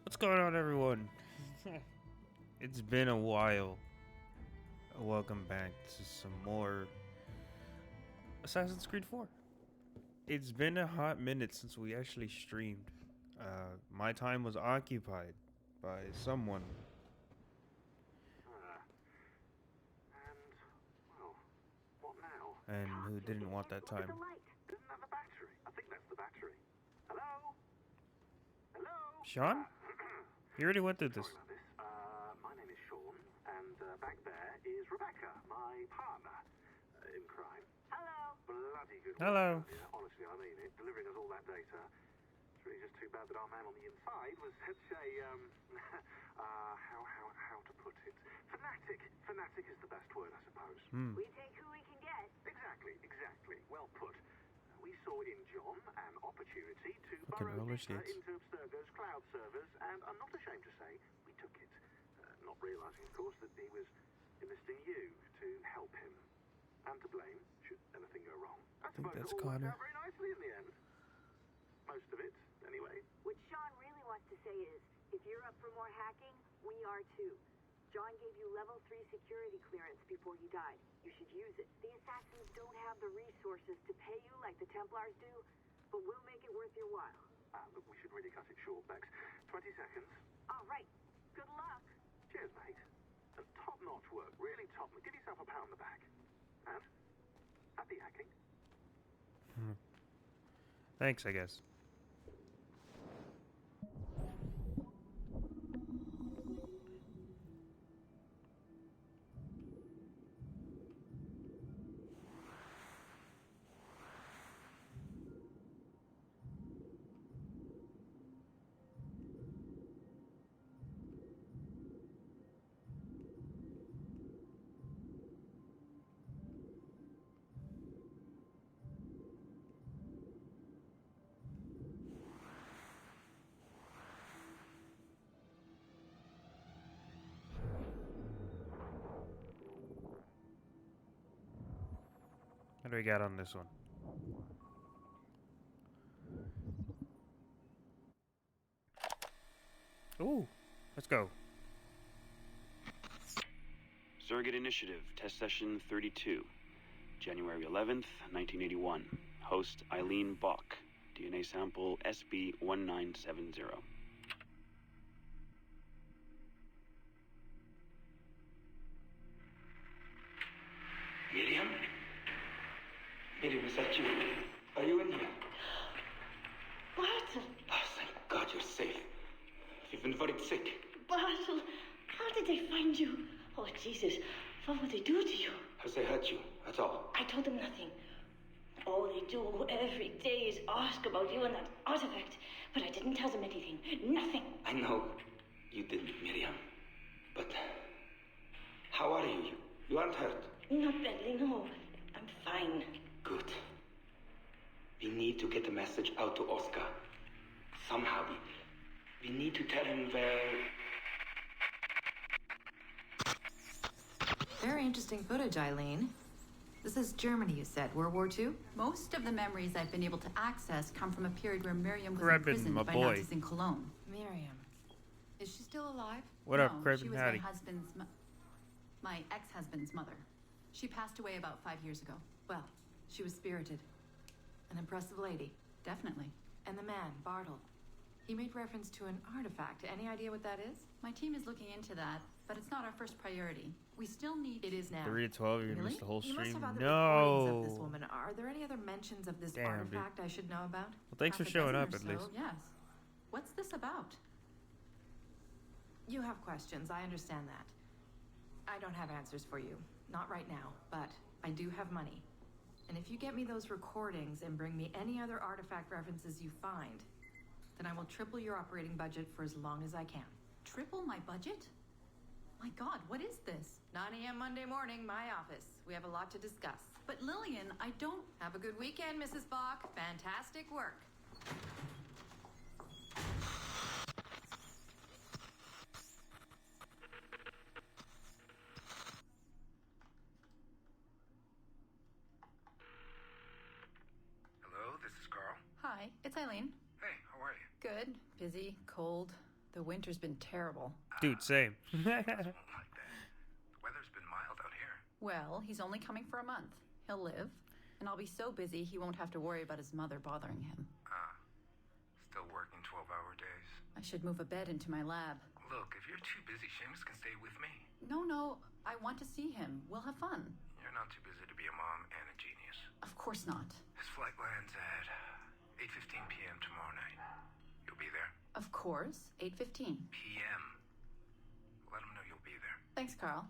What's going on, everyone? It's been a while. Welcome back to some more Assassin's Creed 4. It's been a hot minute since we actually streamed. My time was occupied by someone. And, well, what now? And who didn't want that time. Isn't that the battery? I think that's the battery. Hello? Hello? Sean? You already went through this. Sorry about this. My name is Sean, and back there is Rebecca, my partner in crime. Hello. Bloody good Hello. work, yeah, honestly, I mean it. Delivering us all that data. It's really just too bad that our man on the inside was such a, how to put it? Fanatic. Fanatic is the best word, I suppose. We take who we can get. Exactly. Well put. We saw in John an opportunity to Fucking burrow roller deeper skates. into Abstergo's cloud servers, and I'm not ashamed to say we took it. Not realizing, of course, that he was enlisting you to help him. And to blame, should anything go wrong. I think suppose that's it all worked Connor. out very nicely in the end. Most of it, anyway. What Sean really wants to say is, if you're up for more hacking, we are too. John gave you level 3 security clearance before he died. You should use it. The assassins don't have the resources to pay you like the Templars do, but we'll make it worth your while. Look, we should really cut it short, Bex. 20 seconds. All right. Good luck. Cheers, mate. And top-notch work. Really top. Give yourself a pat on the back. And happy hacking. Thanks, I guess. What do we got on this one? Ooh, let's go. Surrogate Initiative, Test Session 32. January 11th, 1981. Host Eileen Bach. DNA sample SB1970. Miriam? Miriam, is that you? Are you in here? Bartle! Oh, thank God you're safe. You've been very sick. Bartle! How did they find you? Oh, Jesus. What would they do to you? Has they hurt you at all? I told them nothing. All they do every day is ask about you and that artifact. But I didn't tell them anything. Nothing. I know you didn't, Miriam. But how are you? You aren't hurt? Not badly, no. I'm fine. Good. We need to get the message out to Oscar. Somehow. We need to tell him where... Very interesting footage, Eileen. This is Germany, you said. World War II? Most of the memories I've been able to access come from a period where Miriam was Krebin, imprisoned my by boy. Nazis in Cologne. Miriam. Is she still alive? What No, up, Krebin she was Hattie? my ex-husband's mother. She passed away about 5 years ago. Well, she was spirited. An impressive lady. Definitely. And the man, Bartle. He made reference to an artifact. Any idea what that is? My team is looking into that, but it's not our first priority. We still need... It is now. 3 to 12, you're gonna Really? miss the whole You must stream. have other recordings of this No. woman. Are there any other mentions of this Damn, dude. artifact I should know about? Well, thanks for Half a showing dozen up or at so, least. Yes. What's this about? You have questions. I understand that. I don't have answers for you. Not right now, but I do have money. And if you get me those recordings and bring me any other artifact references you find, then I will triple your operating budget for as long as I can. Triple my budget? My God, what is this? 9 a.m. Monday morning, my office. We have a lot to discuss. But Lillian, I don't... Have a good weekend, Mrs. Bach. Fantastic work. Hello, this is Carl. Hi, it's Eileen. Hey, how are you? Good. Busy, cold. The winter's been terrible. Dude, same. Won't like that. The weather's been mild out here. Well, he's only coming for a month. He'll live. And I'll be so busy he won't have to worry about his mother bothering him. Still working 12-hour days. I should move a bed into my lab. Look, if you're too busy, Seamus can stay with me. No, I want to see him. We'll have fun. You're not too busy to be a mom and a genius. Of course not. His flight lands at 8:15 p.m. tomorrow night. You'll be there? Of course. 8:15. p.m. Let him know you'll be there. Thanks, Carl.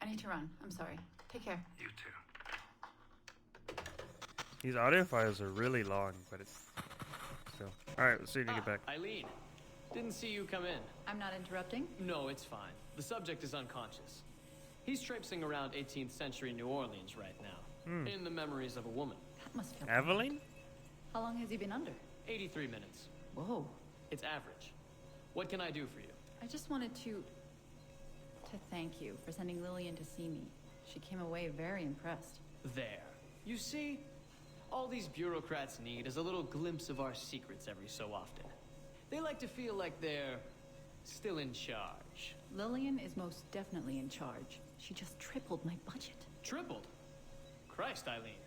I need to run. I'm sorry. Take care. You too. These audio files are really long, but it's still. Alright, let's see when you get back. Eileen, didn't see you come in. I'm not interrupting? No, it's fine. The subject is unconscious. He's traipsing around 18th century New Orleans right now, in the memories of a woman. That must feel... Aveline? How long has he been under? 83 minutes. Whoa. It's average. What can I do for you? I just wanted to thank you for sending Lillian to see me. She came away very impressed. There. You see, all these bureaucrats need is a little glimpse of our secrets every so often. They like to feel like they're still in charge. Lillian is most definitely in charge. She just tripled my budget. Tripled? Christ, Eileen.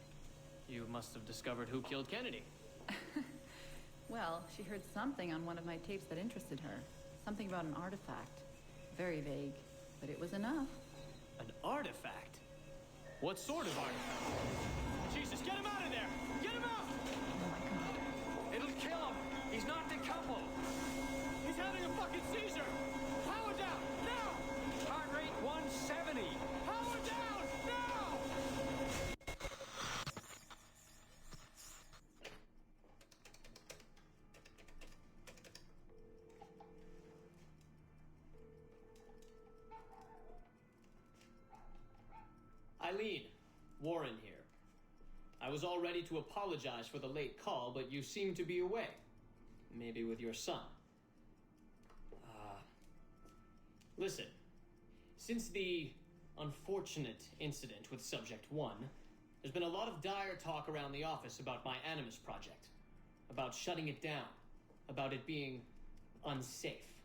You must have discovered who killed Kennedy. Well, she heard something on one of my tapes that interested her. Something about an artifact. Very vague, but it was enough. An artifact? What sort of artifact? Jesus, get him out of there! Get him out! Oh my God. It'll kill him! He's not decoupled! He's having a fucking seizure! Power down! Now! Heart rate 170! Power down! Now! Eileen, Warren here. I was all ready to apologize for the late call, but you seem to be away. Maybe with your son. Listen. Since the unfortunate incident with Subject 1, there's been a lot of dire talk around the office about my Animus project. About shutting it down. About it being unsafe.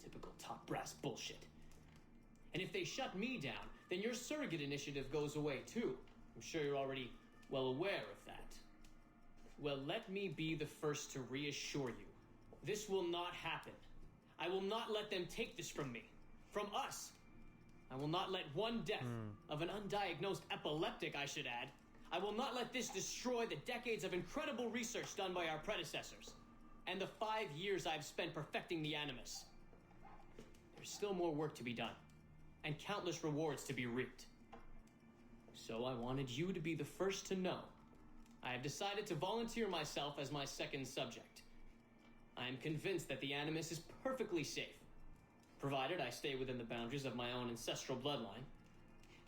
Typical top brass bullshit. And if they shut me down, then your surrogate initiative goes away too. I'm sure you're already well aware of that. Well, let me be the first to reassure you. This will not happen. I will not let them take this from me. From us. I will not let one death of an undiagnosed epileptic, I should add. I will not let this destroy the decades of incredible research done by our predecessors. And the 5 years I've spent perfecting the Animus. There's still more work to be done. And countless rewards to be reaped. So I wanted you to be the first to know. I have decided to volunteer myself as my second subject. I am convinced that the Animus is perfectly safe, provided I stay within the boundaries of my own ancestral bloodline.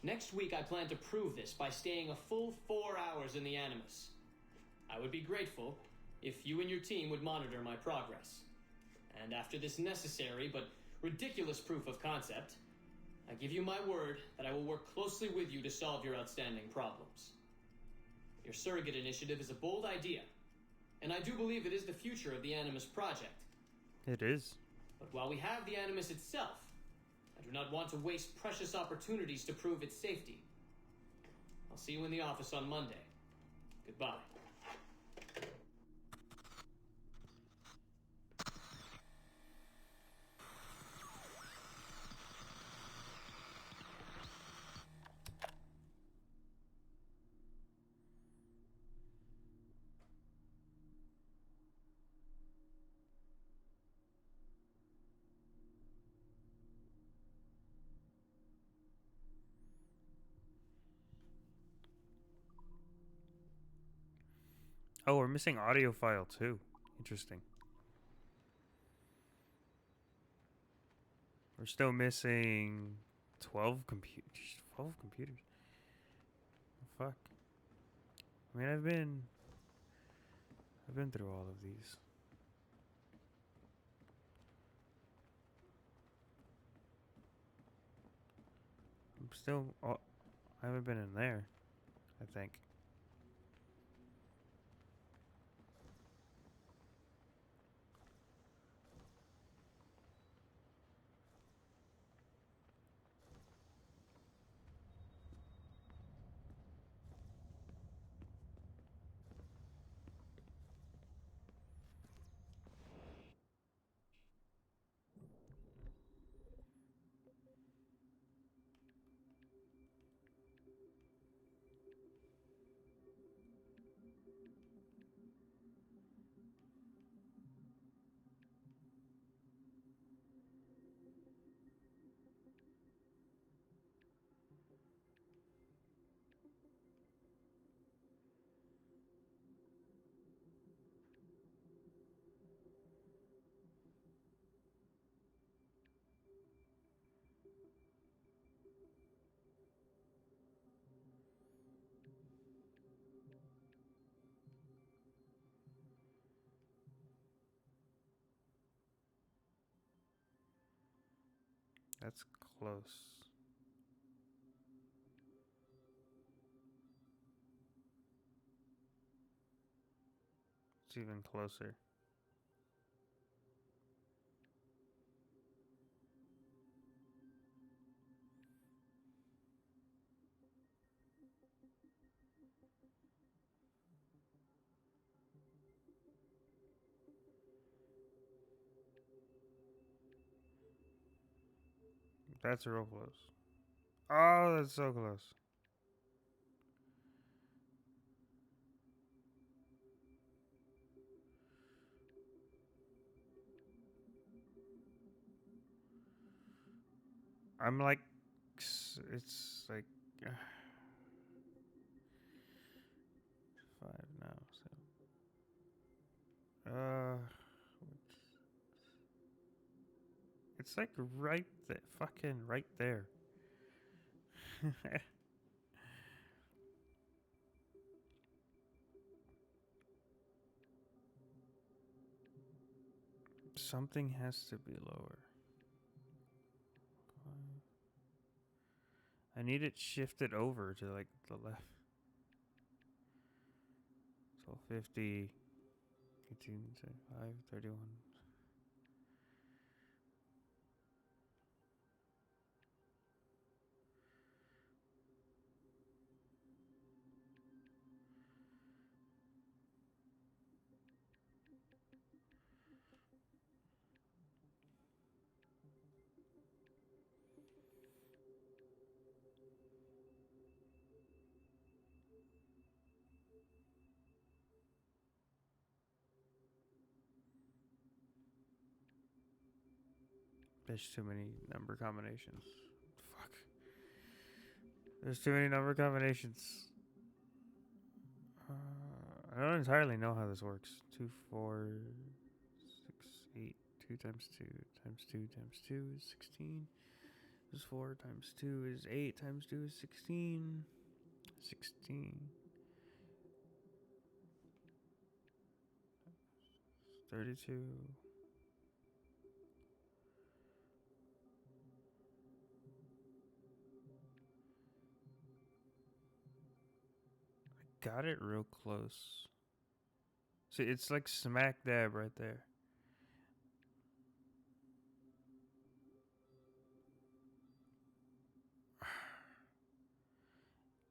Next week I plan to prove this by staying a full 4 hours in the Animus. I would be grateful if you and your team would monitor my progress. And after this necessary but ridiculous proof of concept, I give you my word that I will work closely with you to solve your outstanding problems. Your surrogate initiative is a bold idea, and I do believe it is the future of the Animus Project. It is. But while we have the Animus itself, I do not want to waste precious opportunities to prove its safety. I'll see you in the office on Monday. Goodbye. Oh, we're missing audio file too. Interesting. We're still missing 12 computers. 12 computers. Fuck. I mean, I've been through all of these. I'm still. Oh, I haven't been in there, I think. That's close. It's even closer. That's real close. Oh, that's so close. I'm like, it's like 5 now. So, it's like right there, fucking right there. Something has to be lower. I need it shifted over to like the left. 1250, 18, 5, 31. There's too many number combinations. Fuck. There's too many number combinations. I don't entirely know how this works. 2, 4, 6, 8. 2 times 2 times 2 times 2 is 16. This is 4 times 2 is 8 times 2 is 16. 16. 32. got it real close. See, it's like smack dab right there.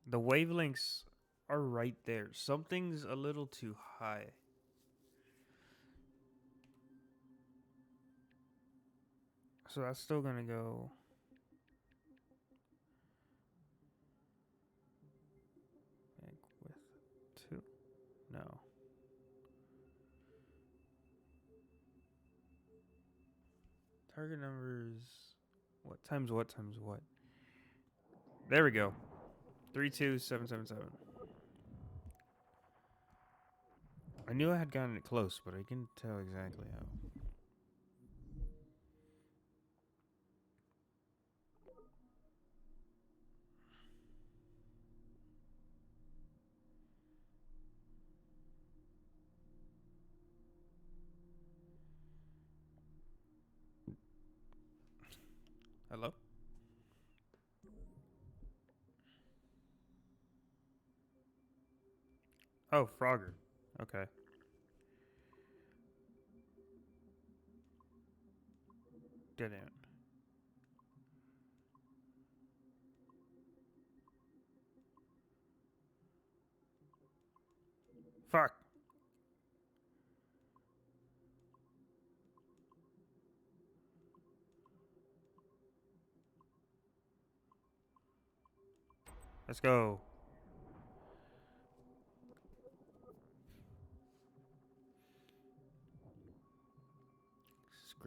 The wavelengths are right there. Something's a little too high. So that's still gonna go. Back with 2. No. Target numbers. What times what times what? There we go. 32777. I knew I had gotten it close, but I couldn't tell exactly how. Hello? Oh, Frogger. Okay. Dead end. Fuck. Let's go.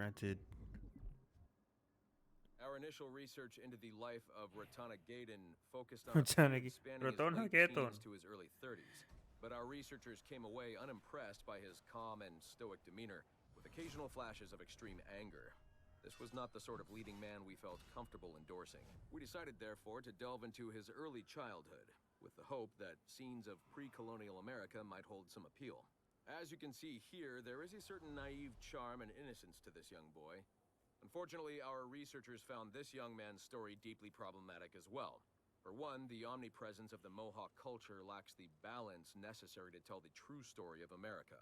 Granted. Our initial research into the life of Ratana Gaydon focused on Ratana a period spanning his Ratana late Gaydon. teens to his early 30s. But our researchers came away unimpressed by his calm and stoic demeanor, with occasional flashes of extreme anger. This was not the sort of leading man we felt comfortable endorsing. We decided, therefore, to delve into his early childhood, with the hope that scenes of pre-colonial America might hold some appeal. As you can see here, there is a certain naive charm and innocence to this young boy. Unfortunately, our researchers found this young man's story deeply problematic as well. For one, the omnipresence of the Mohawk culture lacks the balance necessary to tell the true story of America.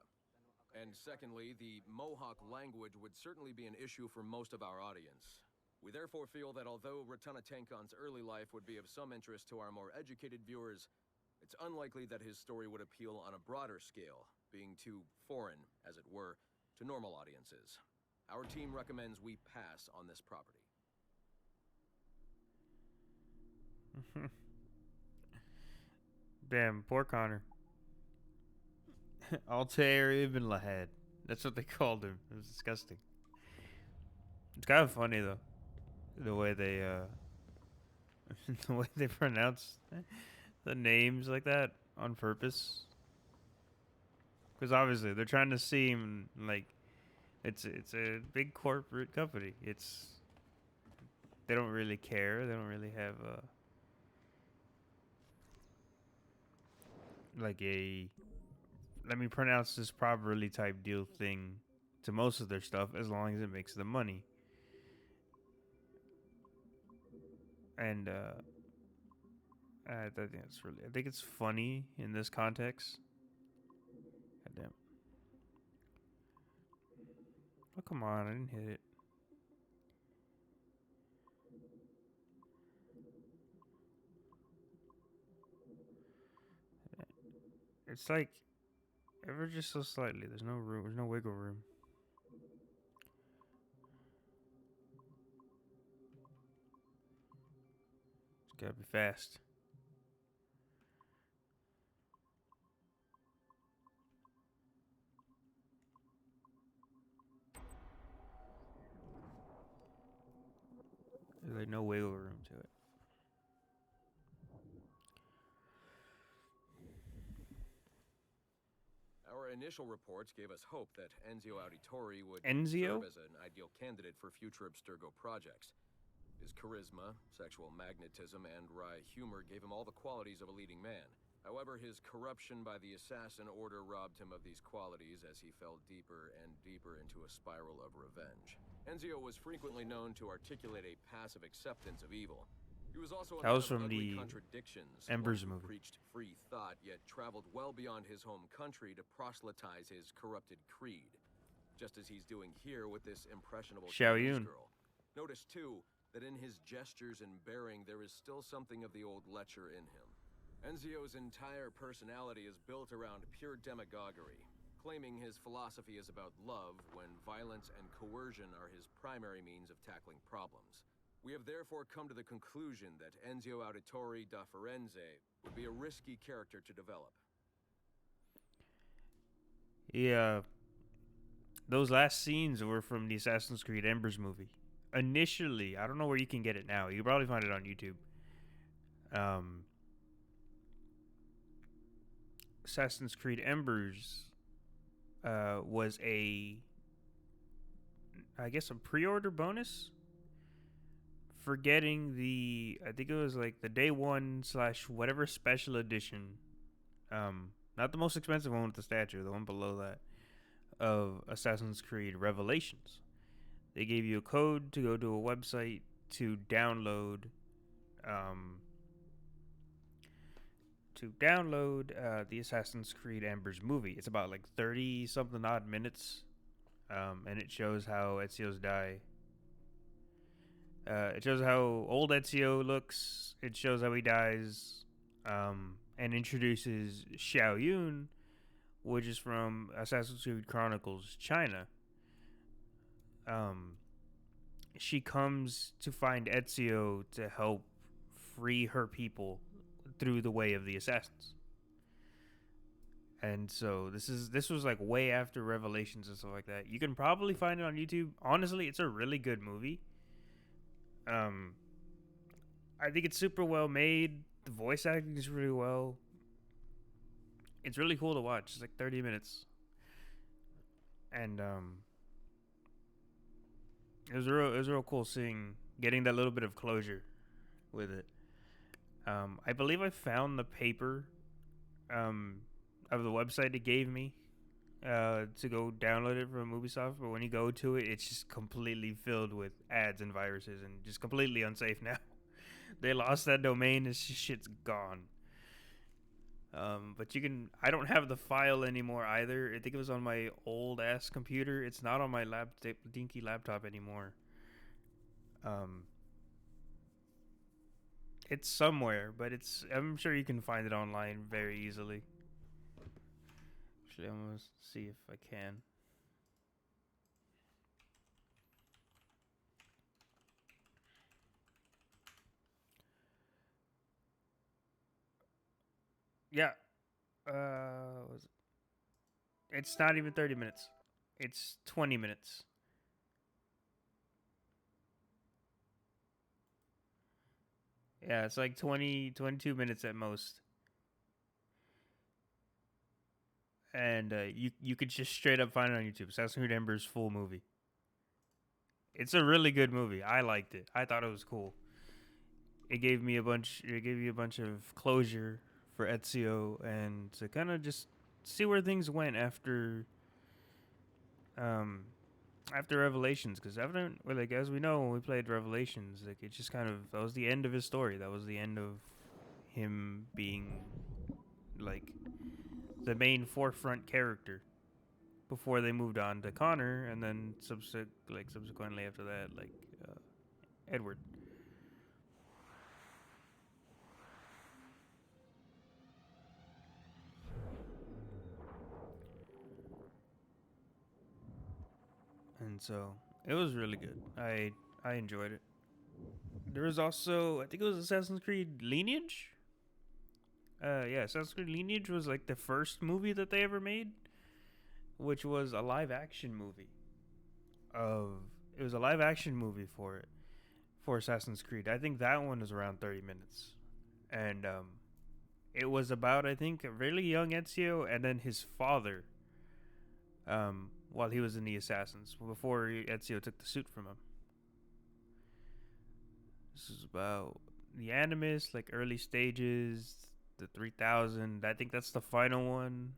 And secondly, the Mohawk language would certainly be an issue for most of our audience. We therefore feel that although Ratana Tenkon's early life would be of some interest to our more educated viewers, it's unlikely that his story would appeal on a broader scale, being too foreign, as it were, to normal audiences. Our team recommends we pass on this property. Damn, poor Connor. Altair Ibn Lahad. That's what they called him. It was disgusting. It's kind of funny though, the way they the way they pronounce the names like that on purpose. Because obviously they're trying to seem like it's a big corporate company. They don't really care. They don't really have like a let me pronounce this properly type deal thing to most of their stuff, as long as it makes them money. And I think it's funny in this context. God damn. Oh, come on, I didn't hit it. It's like ever just so slightly. There's no room. There's no wiggle room. It's gotta be fast. There's like no wiggle room to it. Our initial reports gave us hope that Enzio Auditore would Enzio? serve as an ideal candidate for future Abstergo projects. His charisma, sexual magnetism, and wry humor gave him all the qualities of a leading man. However, his corruption by the Assassin Order robbed him of these qualities as he fell deeper and deeper into a spiral of revenge. Enzio was frequently known to articulate a passive acceptance of evil. He He was also a That man was of from ugly the contradictions, Embers one who movie. preached free thought, yet traveled well beyond his home country to proselytize his corrupted creed. Just as he's doing here with this impressionable Xiao Chinese Yun. girl. Notice, too, that in his gestures and bearing there is still something of the old lecher in him. Enzio's entire personality is built around pure demagoguery, claiming his philosophy is about love when violence and coercion are his primary means of tackling problems. We have therefore come to the conclusion that Enzio Auditore da Firenze would be a risky character to develop. Yeah, those last scenes were from the Assassin's Creed Embers movie. Initially, I don't know where you can get it now. You can probably find it on YouTube. Assassin's Creed Embers was I guess a pre-order bonus for getting I think it was like the day one / whatever special edition. Not the most expensive one with the statue, the one below that, of Assassin's Creed Revelations. They gave you a code to go to a website to download the Assassin's Creed Embers movie. It's about like 30 something odd minutes, and it shows how Ezio's die. It shows how old Ezio looks. It shows how he dies, and introduces Xiao Yun, which is from Assassin's Creed Chronicles China. She comes to find Ezio to help free her people through the way of the assassins. And so this was like way after Revelations and stuff like that. You can probably find it on YouTube. Honestly, it's a really good movie. I think it's super well made. The voice acting is really well. It's really cool to watch. It's like 30 minutes. And it was real cool getting that little bit of closure with it. I believe I found the paper of the website it gave me to go download it from Ubisoft, but when you go to it, it's just completely filled with ads and viruses and just completely unsafe now. They lost that domain, and shit's gone. But I don't have the file anymore either. I think it was on my old ass computer. It's not on my dinky laptop anymore. It's somewhere, but I'm sure you can find it online very easily. Actually, I'm gonna see if I can. Yeah. Was it? It's not even 30 minutes. It's 20 minutes. Yeah, it's like 22 minutes at most. And you could just straight up find it on YouTube. Assassin's Creed Embers full movie. It's a really good movie. I liked it. I thought it was cool. It gave you a bunch of closure for Ezio and to kind of just see where things went after Revelations, because as we know, when we played Revelations, like it just that was the end of his story. That was the end of him being like the main forefront character before they moved on to Connor, and then subsequently after that, Edward. And so it was really good. I enjoyed it. There was also, I think it was Assassin's Creed Lineage. Yeah, Assassin's Creed Lineage was like the first movie that they ever made, which was a live action movie. It was a live action movie for Assassin's Creed. I think that one was around 30 minutes, and it was about, I think, a really young Ezio and then his father. While he was in the Assassins, before Ezio took the suit from him. This is about the Animus, like early stages, the 3000. I think that's the final one,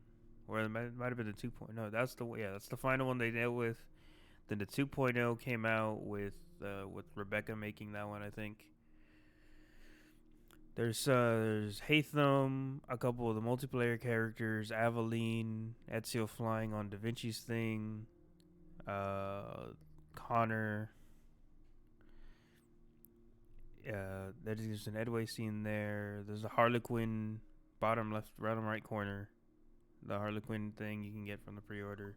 or it might have been the 2.0. No, that's the final one they dealt with. Then the 2.0 came out with Rebecca making that one, I think. There's Hatham, a couple of the multiplayer characters, Aveline, Ezio flying on Da Vinci's thing, Connor. There's an Edway scene there. There's a Harlequin, bottom left, bottom right corner. The Harlequin thing you can get from the pre-order.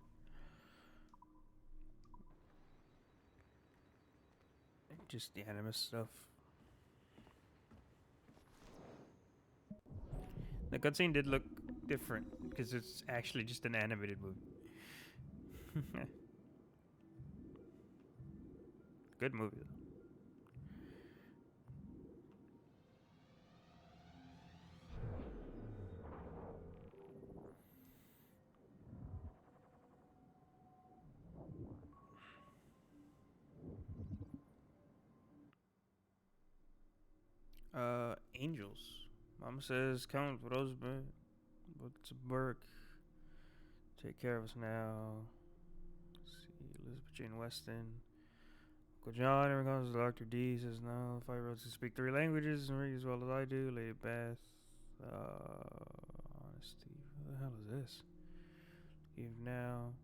Just the Animus stuff. The cutscene did look different because it's actually just an animated movie. Good movie though. Angels. Mama says, Count Rosberg, what's a Burke? Take care of us now. Let's see, Elizabeth Jane Weston. Uncle John, ever comes to Dr. D, says, no, 5-year-olds can speak 3 languages and read as well as I do. Lady Beth. Honesty. What the hell is this? Give now.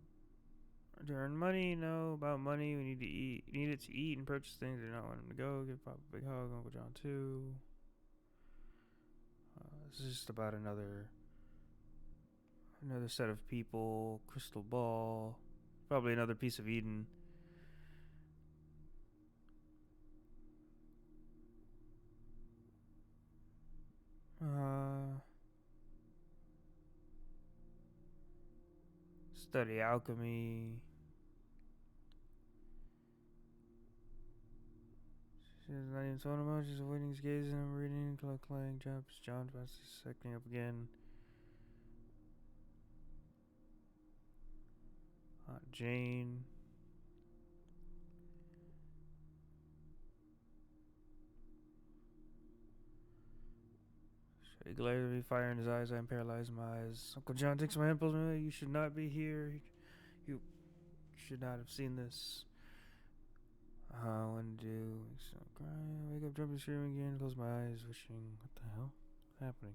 To earn money, no. About money, we need to eat. Need it to eat and purchase things. Do not want him to go. Give Papa a big hug. Uncle John too. This is just about another set of people. Crystal ball. Probably another piece of Eden. Study alchemy. She's not even talking about. She's avoiding his gaze and I'm reading. Clang jumps. John fast secting up again. Jane. He glared at me, fire in his eyes. I am paralyzed in my eyes. Uncle John takes my impulse. You should not be here. You should not have seen this. When do so cry, wake up, jumping, screaming again, close my eyes, wishing. What the hell? What's happening?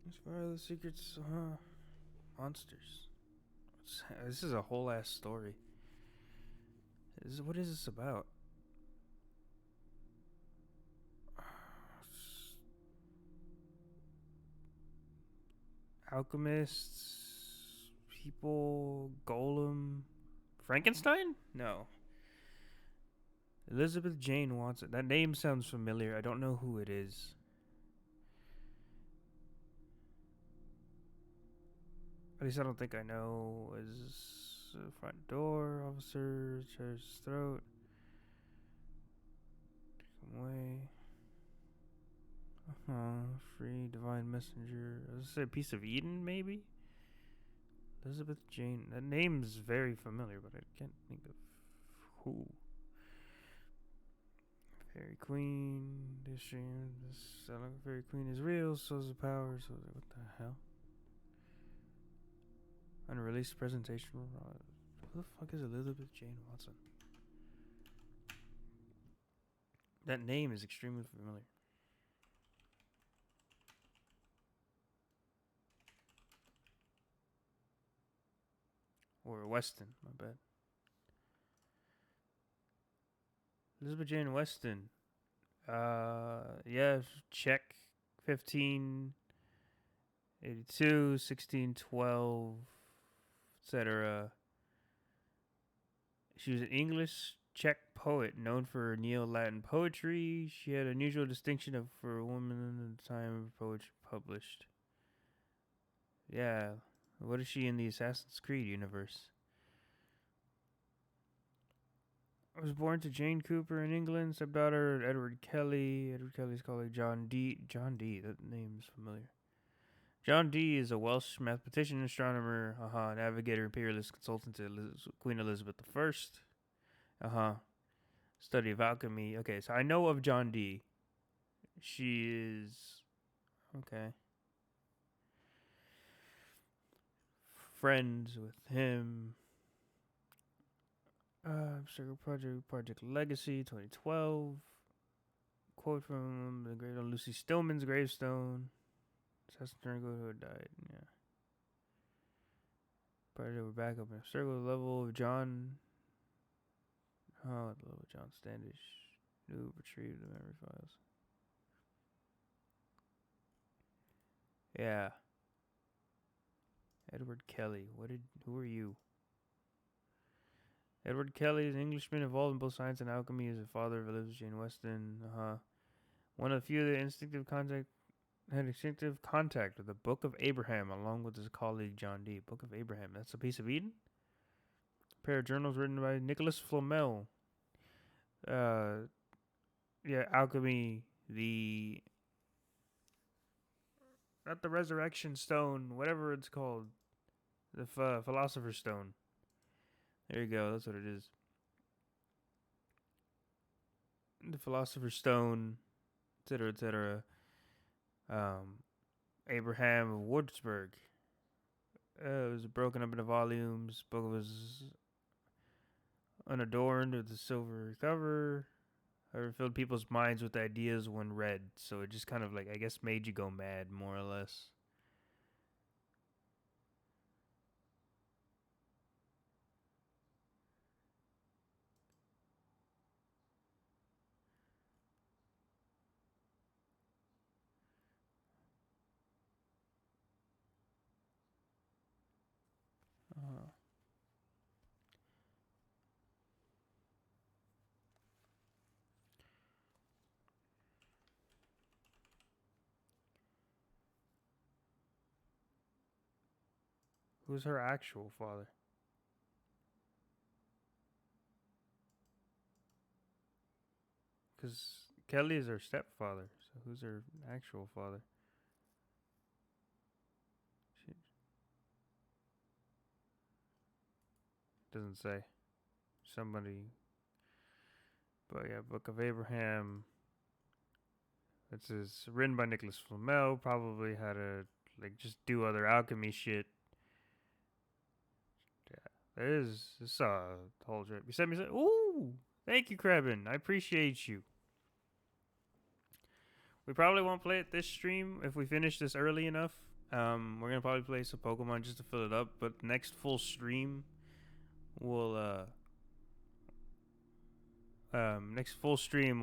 As far as the secrets, monsters. This is a whole ass story. What is this about? Alchemists, people, Golem, Frankenstein? No. Elizabeth Jane Watson. That name sounds familiar. I don't know who it is. At least I don't think I know. Is front door, officer, chair's throat. Take him away. Free divine messenger. I was gonna say a piece of Eden, maybe? Elizabeth Jane. That name's very familiar, but I can't think of who. Fairy Queen. This Fairy Queen is real, so is the power. So what the hell? Unreleased presentation. Who the fuck is Elizabeth Jane Watson? That name is extremely familiar. Or Weston, my bad. Elizabeth Jane Weston. Yeah, check 1582, 1612, etc. She was an English Czech poet known for her Neo-Latin poetry. She had unusual distinction for a woman at the time of poetry published. Yeah. What is she in the Assassin's Creed universe? I was born to Jane Cooper in England, stepdaughter of Edward Kelly. Edward Kelly's colleague John Dee. John Dee, that name's familiar. John Dee is a Welsh mathematician, astronomer, navigator, imperialist consultant to Queen Elizabeth I. Study of alchemy. Okay, so I know of John Dee. She is... Okay. Friends with him. Circle Project Legacy 2012. Quote from the great on Lucy Stillman's gravestone. Assassin Turngood who died. Yeah. Project we're back up in a circle level of John. Oh, the level of John Standish. New retrieve the memory files. Yeah. Edward Kelly. Who are you? Edward Kelly is an Englishman involved in both science and alchemy. He is the father of Elizabeth Jane Weston. One of the few that had instinctive contact with the Book of Abraham, along with his colleague John Dee. Book of Abraham. That's a piece of Eden? A pair of journals written by Nicholas Flamel. Yeah, alchemy, not the resurrection stone, whatever it's called. The philosopher's stone. There you go, that's what it is. The philosopher's stone, etc., etc. Abraham of Würzburg. It was broken up into volumes. Book was unadorned with a silver cover. Or filled people's minds with ideas when read. So it just kind of like, I guess, made you go mad, more or less. Who's her actual father? Because Kelly is her stepfather. So who's her actual father? She doesn't say. Somebody. But yeah, Book of Abraham. It's written by Nicholas Flamel. Probably had to just do other alchemy shit. This whole trip. You sent me some. Ooh! Thank you, Krebin. I appreciate you. We probably won't play it this stream if we finish this early enough. We're gonna probably play some Pokemon just to fill it up. But next full stream, we'll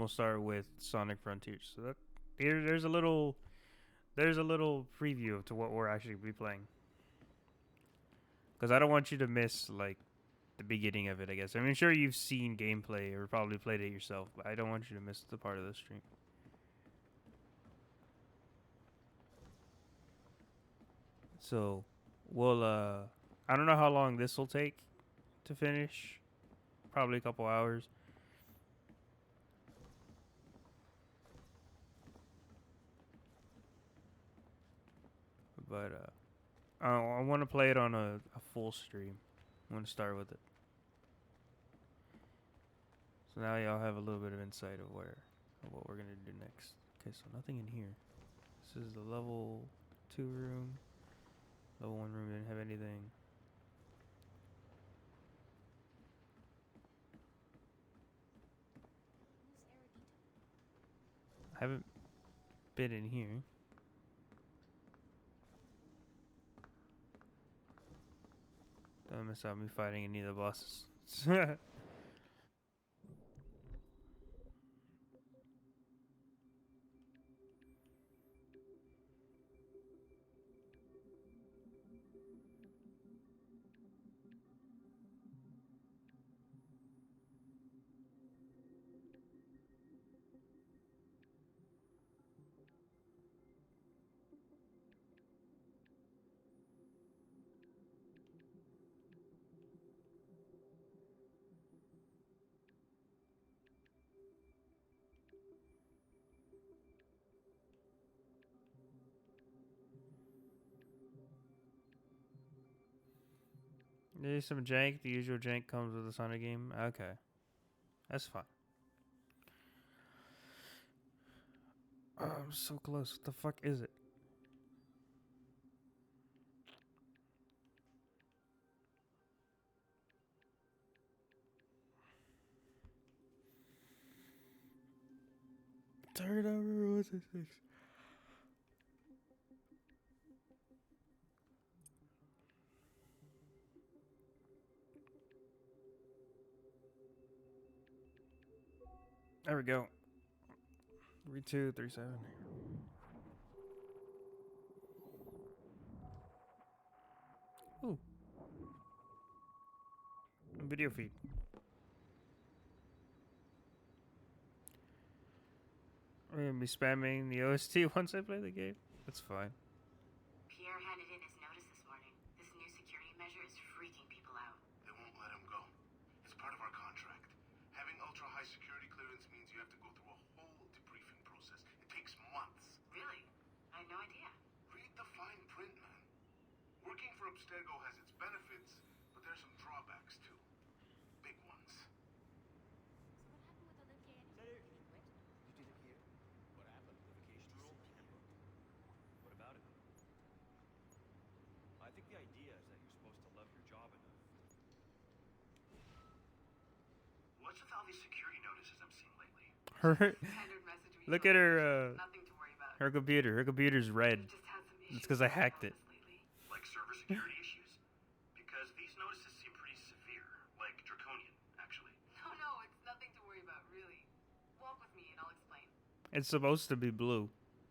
start with Sonic Frontiers. So that there's a little preview to what we're actually be playing. Because I don't want you to miss, the beginning of it, I guess. I mean, sure, you've seen gameplay or probably played it yourself, but I don't want you to miss the part of the stream. So, we'll, I don't know how long this will take to finish. Probably a couple hours. But, I want to play it on a full stream. I want to start with it. So now y'all have a little bit of insight of what we're going to do next. Okay, so nothing in here. This is the level 2 room. Level 1 room didn't have anything. I haven't been in here. Don't miss out me fighting any of the bosses. There's some jank. The usual jank comes with a Sonic game. Okay. That's fine. Oh, I'm so close. What the fuck is it? Turn over 166. There we go. 3237. Ooh. Video feed. I'm gonna be spamming the OST once I play the game. That's fine. Pierre handed in his notice this morning. This new security measure is freaking people out. They won't let him go. It's part of our contract. Having ultra-high security clearance means you have to go through a whole debriefing process. It takes months. Really? I had no idea. Read the fine print, man. Working for Abstergo has its benefits, but there's some drawbacks, too. Big ones. What happened? The vacation rule? Handbook. What about it? I think the idea is that you're supposed to love your job enough. What's with all these security notices I'm seeing lately? Look at her. Her computer. Her computer's red. It's because I hacked it. Like server security issues? Because these notices seem pretty severe. Like draconian, actually. No, it's nothing to worry about, really. Walk with me and I'll explain. It's supposed to be blue.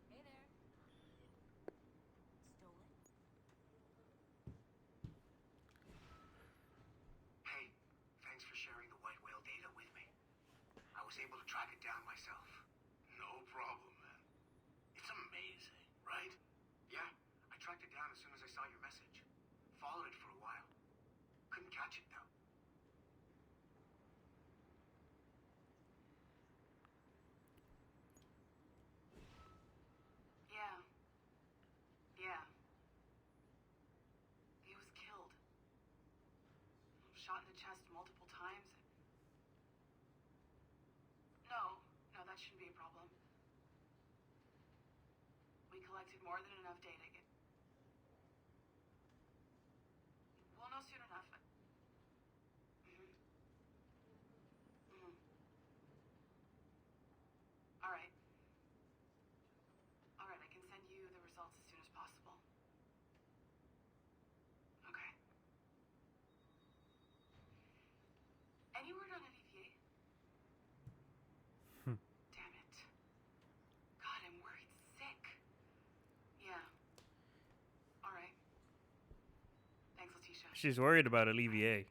Hey there. Stolen? Hey, thanks for sharing the White Whale data with me. I was able to track it down myself. No problem, man. It's amazing, right? Yeah, I tracked it down as soon as I saw your message. Followed it for a while. Couldn't catch it, though. Yeah. He was killed. Shot in the chest multiple times. No, that shouldn't be a problem. We collected more than enough data. We'll know soon enough. All right, I can send you the results as soon as possible. Okay. Any word on Olivier? Damn it. God, I'm worried sick. Yeah. All right. Thanks, Letitia. She's worried about Olivier.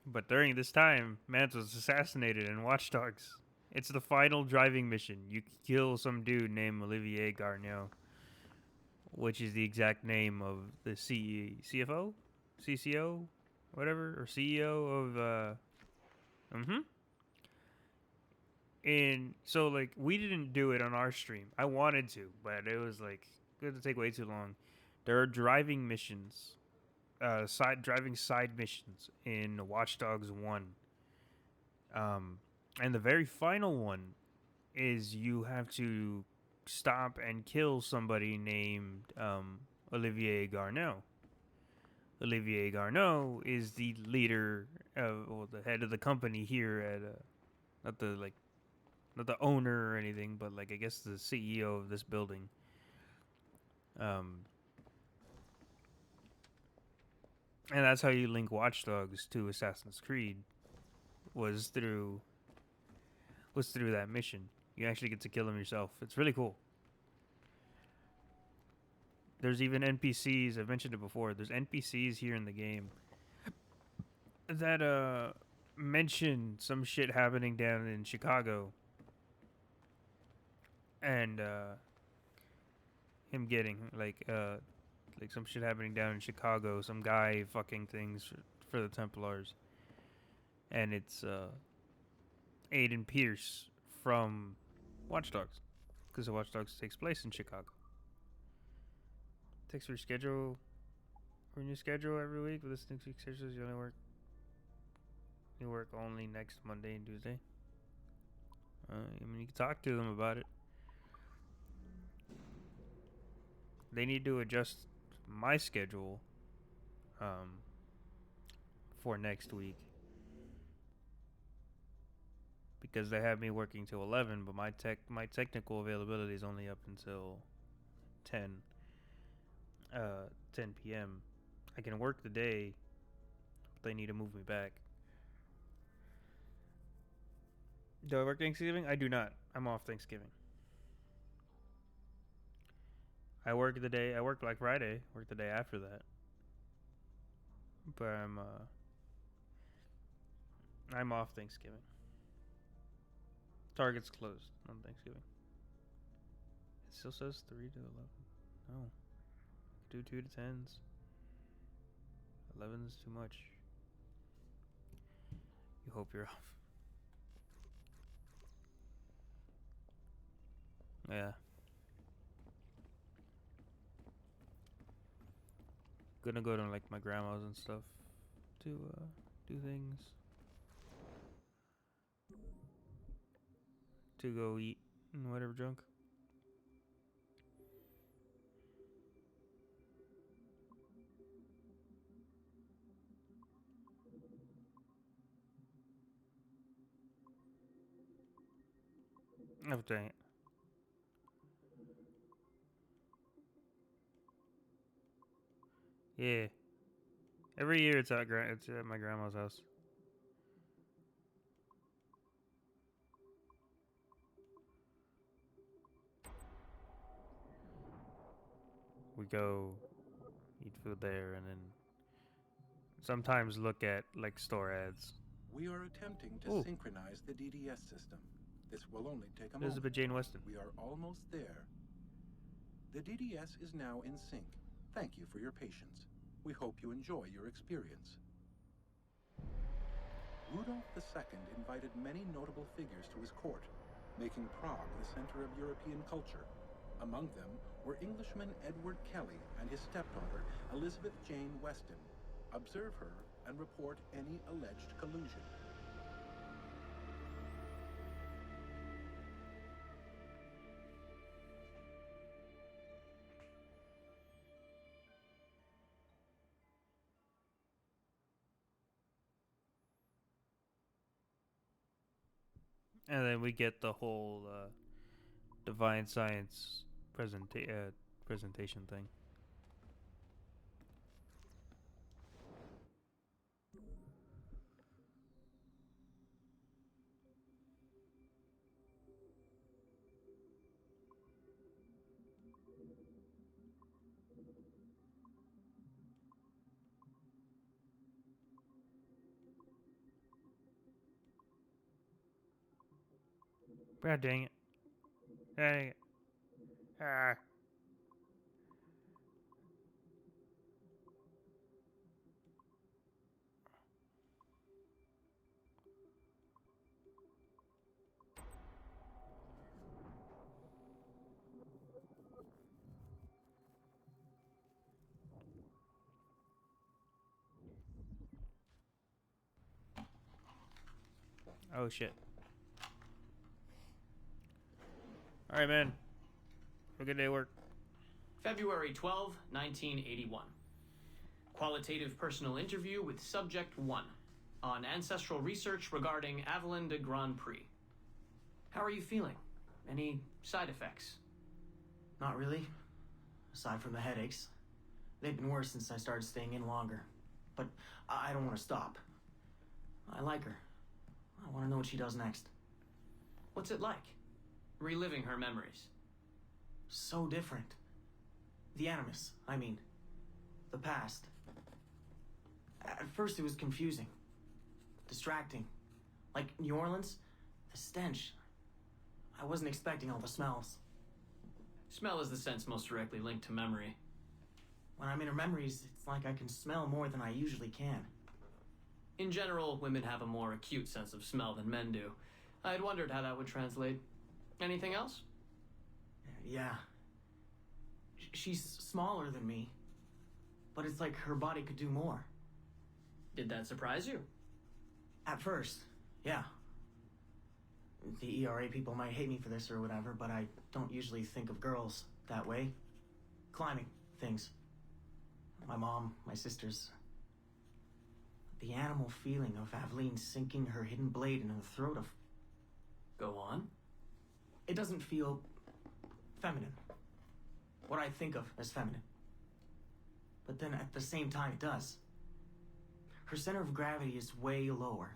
But during this time, Mance was assassinated in Watch Dogs. It's the final driving mission. You kill some dude named Olivier Garneau, which is the exact name of the CFO? CCO? Whatever? Or CEO of, And so, like, we didn't do it on our stream. I wanted to, but it was, like, going to take way too long. There are driving missions, driving side missions in Watch Dogs 1. And the very final one is you have to stop and kill somebody named Olivier Garneau. Olivier Garneau is the leader, or the head of the company here at, not the owner or anything, but like I guess the CEO of this building. And that's how you link Watch Dogs to Assassin's Creed. Was through that mission. You actually get to kill him yourself. It's really cool. There's even NPCs. I've mentioned it before. There's NPCs here in the game that mention some shit happening down in Chicago, and him getting like some shit happening down in Chicago. Some guy fucking things for the Templars, and it's Aiden Pierce from Watch Dogs, because the Watch Dogs takes place in Chicago. Takes your schedule, or new schedule every week. With this next week's schedule, you work only next Monday and Tuesday. I mean, you can talk to them about it. They need to adjust my schedule for next week. because they have me working till 11, but my technical availability is only up until 10 p.m. I can work the day, but they need to move me back. Do I work Thanksgiving? I do not. I'm off Thanksgiving. I work Black Friday, work the day after that. But I'm off Thanksgiving. Target's closed on Thanksgiving. It still says 3 to 11. No. Do 2 to 10s. 11 is too much. You hope you're off. Yeah. Gonna go to like my grandma's and stuff to do things. To go eat and whatever junk. Oh, dang it. Yeah. Every year it's at my grandma's house. We go eat food there and then sometimes look at like store ads. We are attempting to synchronize the DDS system. This will only take a moment. Elizabeth Jane Weston. We are almost there. The DDS is now in sync. Thank you for your patience. We hope you enjoy your experience. Rudolf II invited many notable figures to his court, making Prague the center of European culture. Among them were Englishman Edward Kelly and his stepdaughter, Elizabeth Jane Weston. Observe her and report any alleged collusion. And then we get the whole divine science presentation thing. God dang it. Dang it. Ah. Oh shit. Alright, man. Have a good day at work. February 12, 1981. Qualitative personal interview with Subject 1 on ancestral research regarding Avalon de Grand Prix. How are you feeling? Any side effects? Not really. Aside from the headaches. They've been worse since I started staying in longer. But I don't want to stop. I like her. I want to know what she does next. What's it like? Reliving her memories. So different. The Animus, I mean. The past. At first it was confusing. Distracting. Like New Orleans, the stench. I wasn't expecting all the smells. Smell is the sense most directly linked to memory. When I'm in her memories, it's like I can smell more than I usually can. In general, women have a more acute sense of smell than men do. I had wondered how that would translate. Anything else? Yeah. She's smaller than me, but it's like her body could do more. Did that surprise you? At first, yeah. The ERA people might hate me for this or whatever, but I don't usually think of girls that way. Climbing things. My mom, my sisters. The animal feeling of Aveline sinking her hidden blade into the throat of Go on. It doesn't feel feminine. What I think of as feminine. But then at the same time, it does. Her center of gravity is way lower.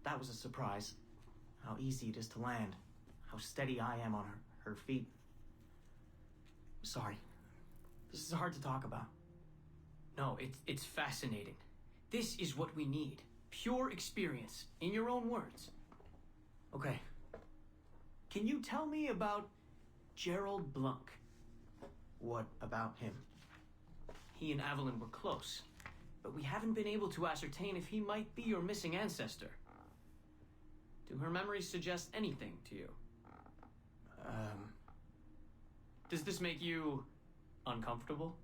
That was a surprise. How easy it is to land. How steady I am on her feet. Sorry. This is hard to talk about. No, it's fascinating. This is what we need. Pure experience, in your own words. Okay. Can you tell me about Gerald Blunk? What about him? He and Evelyn were close, but we haven't been able to ascertain if he might be your missing ancestor. Do her memories suggest anything to you? Does this make you uncomfortable?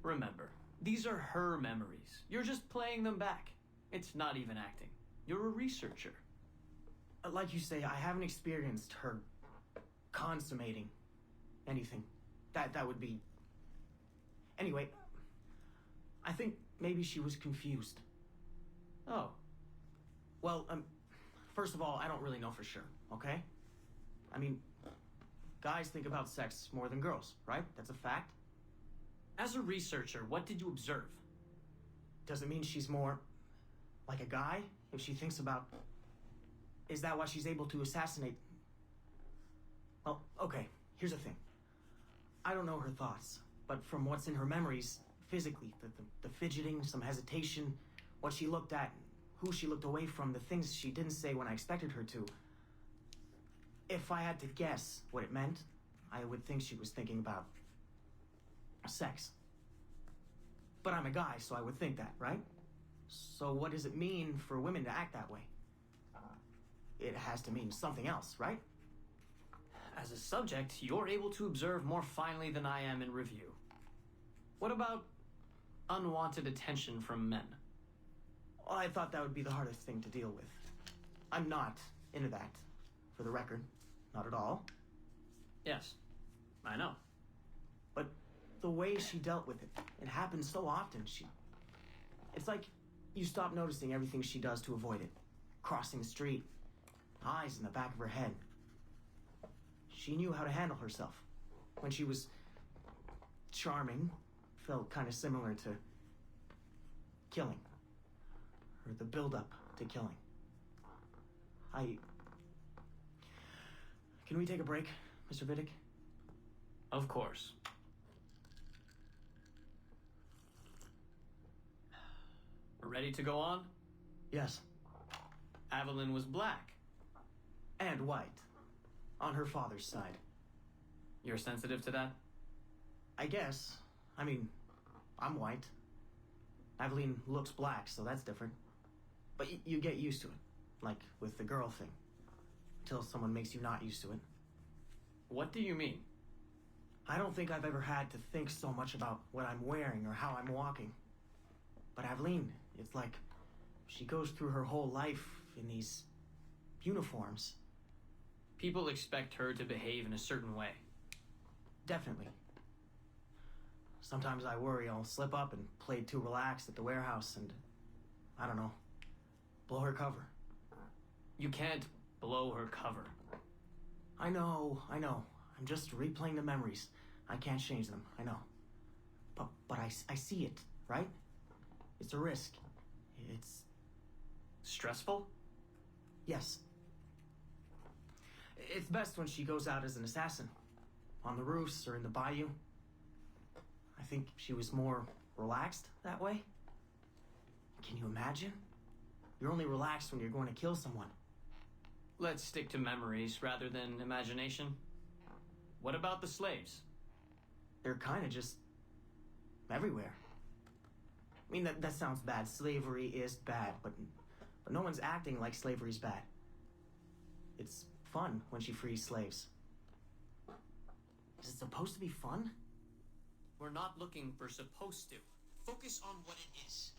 Remember, these are her memories. You're just playing them back. It's not even acting. You're a researcher. Like you say, I haven't experienced her consummating anything. That would be... Anyway, I think maybe she was confused. Oh. Well, first of all, I don't really know for sure, okay? I mean, guys think about sex more than girls, right? That's a fact. As a researcher, what did you observe? Does it mean she's more like a guy if she thinks about... Is that why she's able to assassinate? Well, okay, here's the thing. I don't know her thoughts, but from what's in her memories, physically, the fidgeting, some hesitation, what she looked at, who she looked away from, the things she didn't say when I expected her to. If I had to guess what it meant, I would think she was thinking about sex. But I'm a guy, so I would think that, right? So what does it mean for women to act that way? It has to mean something else, right? As a subject, you're able to observe more finely than I am in review. What about unwanted attention from men? Well, I thought that would be the hardest thing to deal with. I'm not into that, for the record. Not at all. Yes, I know. But the way she dealt with it, it happens so often. It's like you stop noticing everything she does to avoid it. Crossing the street, eyes in the back of her head. She knew how to handle herself. When she was charming, felt kind of similar to killing. Or the build-up to killing. Can we take a break, Mr. Vidic? Of course. Ready to go on? Yes. Evelyn was black. And white. On her father's side. You're sensitive to that? I guess. I mean, I'm white. Evelyn looks black, so that's different. But you get used to it. Like with the girl thing. Until someone makes you not used to it. What do you mean? I don't think I've ever had to think so much about what I'm wearing or how I'm walking. But Evelyn, it's like she goes through her whole life in these uniforms. People expect her to behave in a certain way. Definitely. Sometimes I worry I'll slip up and play too relaxed at the warehouse and, I don't know, blow her cover. You can't blow her cover. I know. I'm just replaying the memories. I can't change them, I know. But I see it, right? It's a risk. It's... stressful? Yes. It's best when she goes out as an assassin. On the roofs or in the bayou. I think she was more relaxed that way. Can you imagine? You're only relaxed when you're going to kill someone. Let's stick to memories rather than imagination. What about the slaves? They're kind of just everywhere. I mean, that sounds bad. Slavery is bad, but no one's acting like slavery's bad. It's fun when she frees slaves. Is it supposed to be fun? We're not looking for supposed to. Focus on what it is.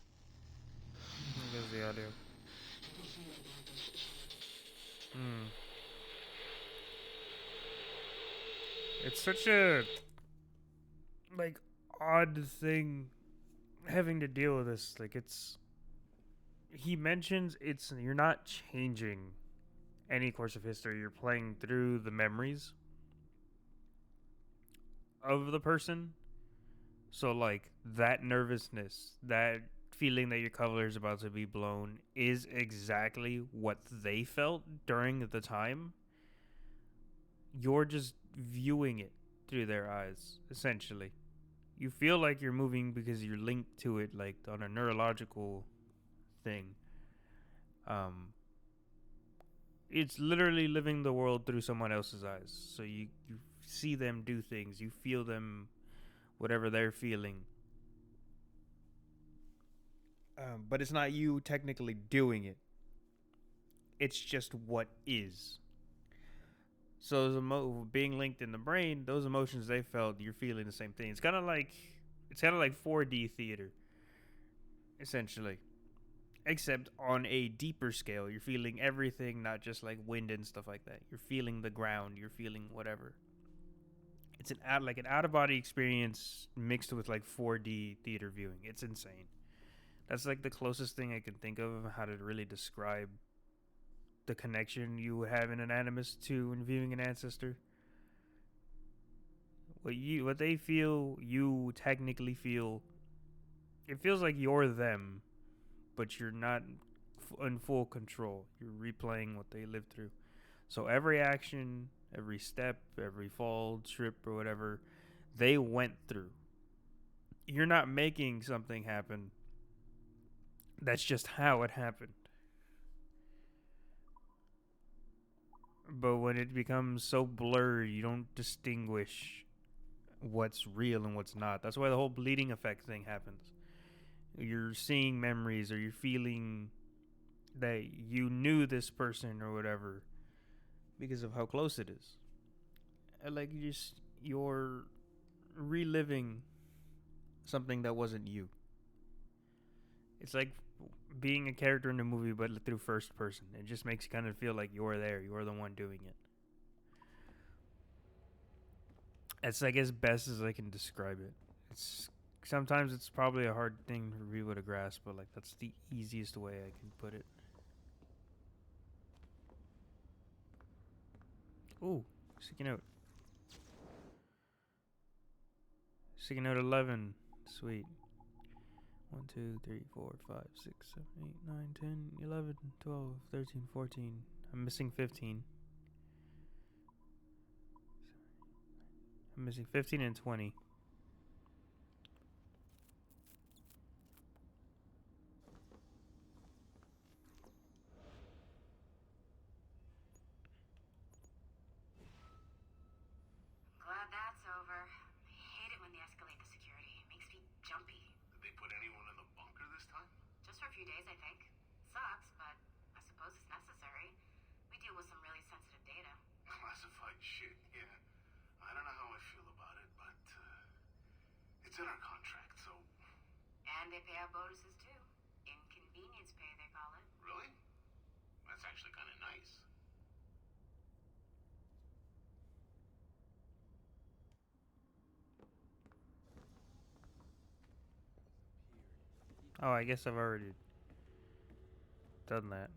There's the audio. It's such a odd thing having to deal with this. He mentions you're not changing any course of history, you're playing through the memories of the person. So, like, that nervousness, that feeling that your cover is about to be blown is exactly what they felt during the time. You're just viewing it through their eyes, essentially. You feel like you're moving because you're linked to it, like, on a neurological thing. It's literally living the world through someone else's eyes. So you see them do things, you feel them, whatever they're feeling. But it's not you technically doing it. It's just what is. So being linked in the brain, those emotions they felt, you're feeling the same thing. It's kind of like 4D theater, essentially. Except on a deeper scale, you're feeling everything, not just like wind and stuff like that. You're feeling the ground, you're feeling whatever. It's an out of body experience mixed with like 4D theater viewing. It's insane. That's like the closest thing I can think of how to really describe the connection you have in an animus to when viewing an ancestor. What they feel, you technically feel. It feels like you're them, but you're not in full control. You're replaying what they lived through. So every action, every step, every fall, trip, or whatever they went through, you're not making something happen. That's just how it happened. But when it becomes so blurred, you don't distinguish what's real and what's not. That's why the whole bleeding effect thing happens. You're seeing memories, or you're feeling that you knew this person or whatever because of how close it is. And like you're reliving something that wasn't you. It's like being a character in a movie but through first person. It just makes you kind of feel like you're there. You're the one doing it. It's like as best as I can describe it. Sometimes it's probably a hard thing for people to grasp, but like that's the easiest way I can put it. Ooh, sticky note. Sticky note 11. Sweet. 1, 2, 3, 4, 5, 6, 7, 8, 9, 10, 11, 12, 13, 14. I'm missing 15. I'm missing 15 and 20. Glad that's over. I hate it when they escalate the security. It makes me jumpy. Did they put anyone in the bunker this time? Just for a few days, I think. Sucks, but I suppose it's necessary. We deal with some really sensitive data. Classified shit, yeah. I don't know how I feel about it, but it's in our contract, so... And they pay out bonuses, too. Inconvenience pay, they call it. Really? That's actually kind of nice. Oh, I guess I've already done that.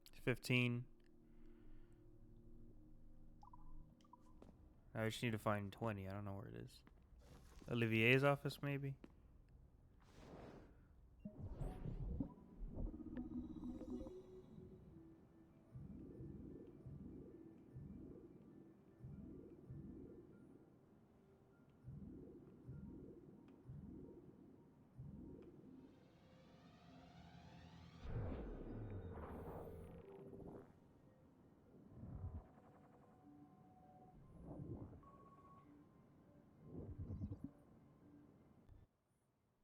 It's 15. I just need to find 20. I don't know where it is. Olivier's office, maybe?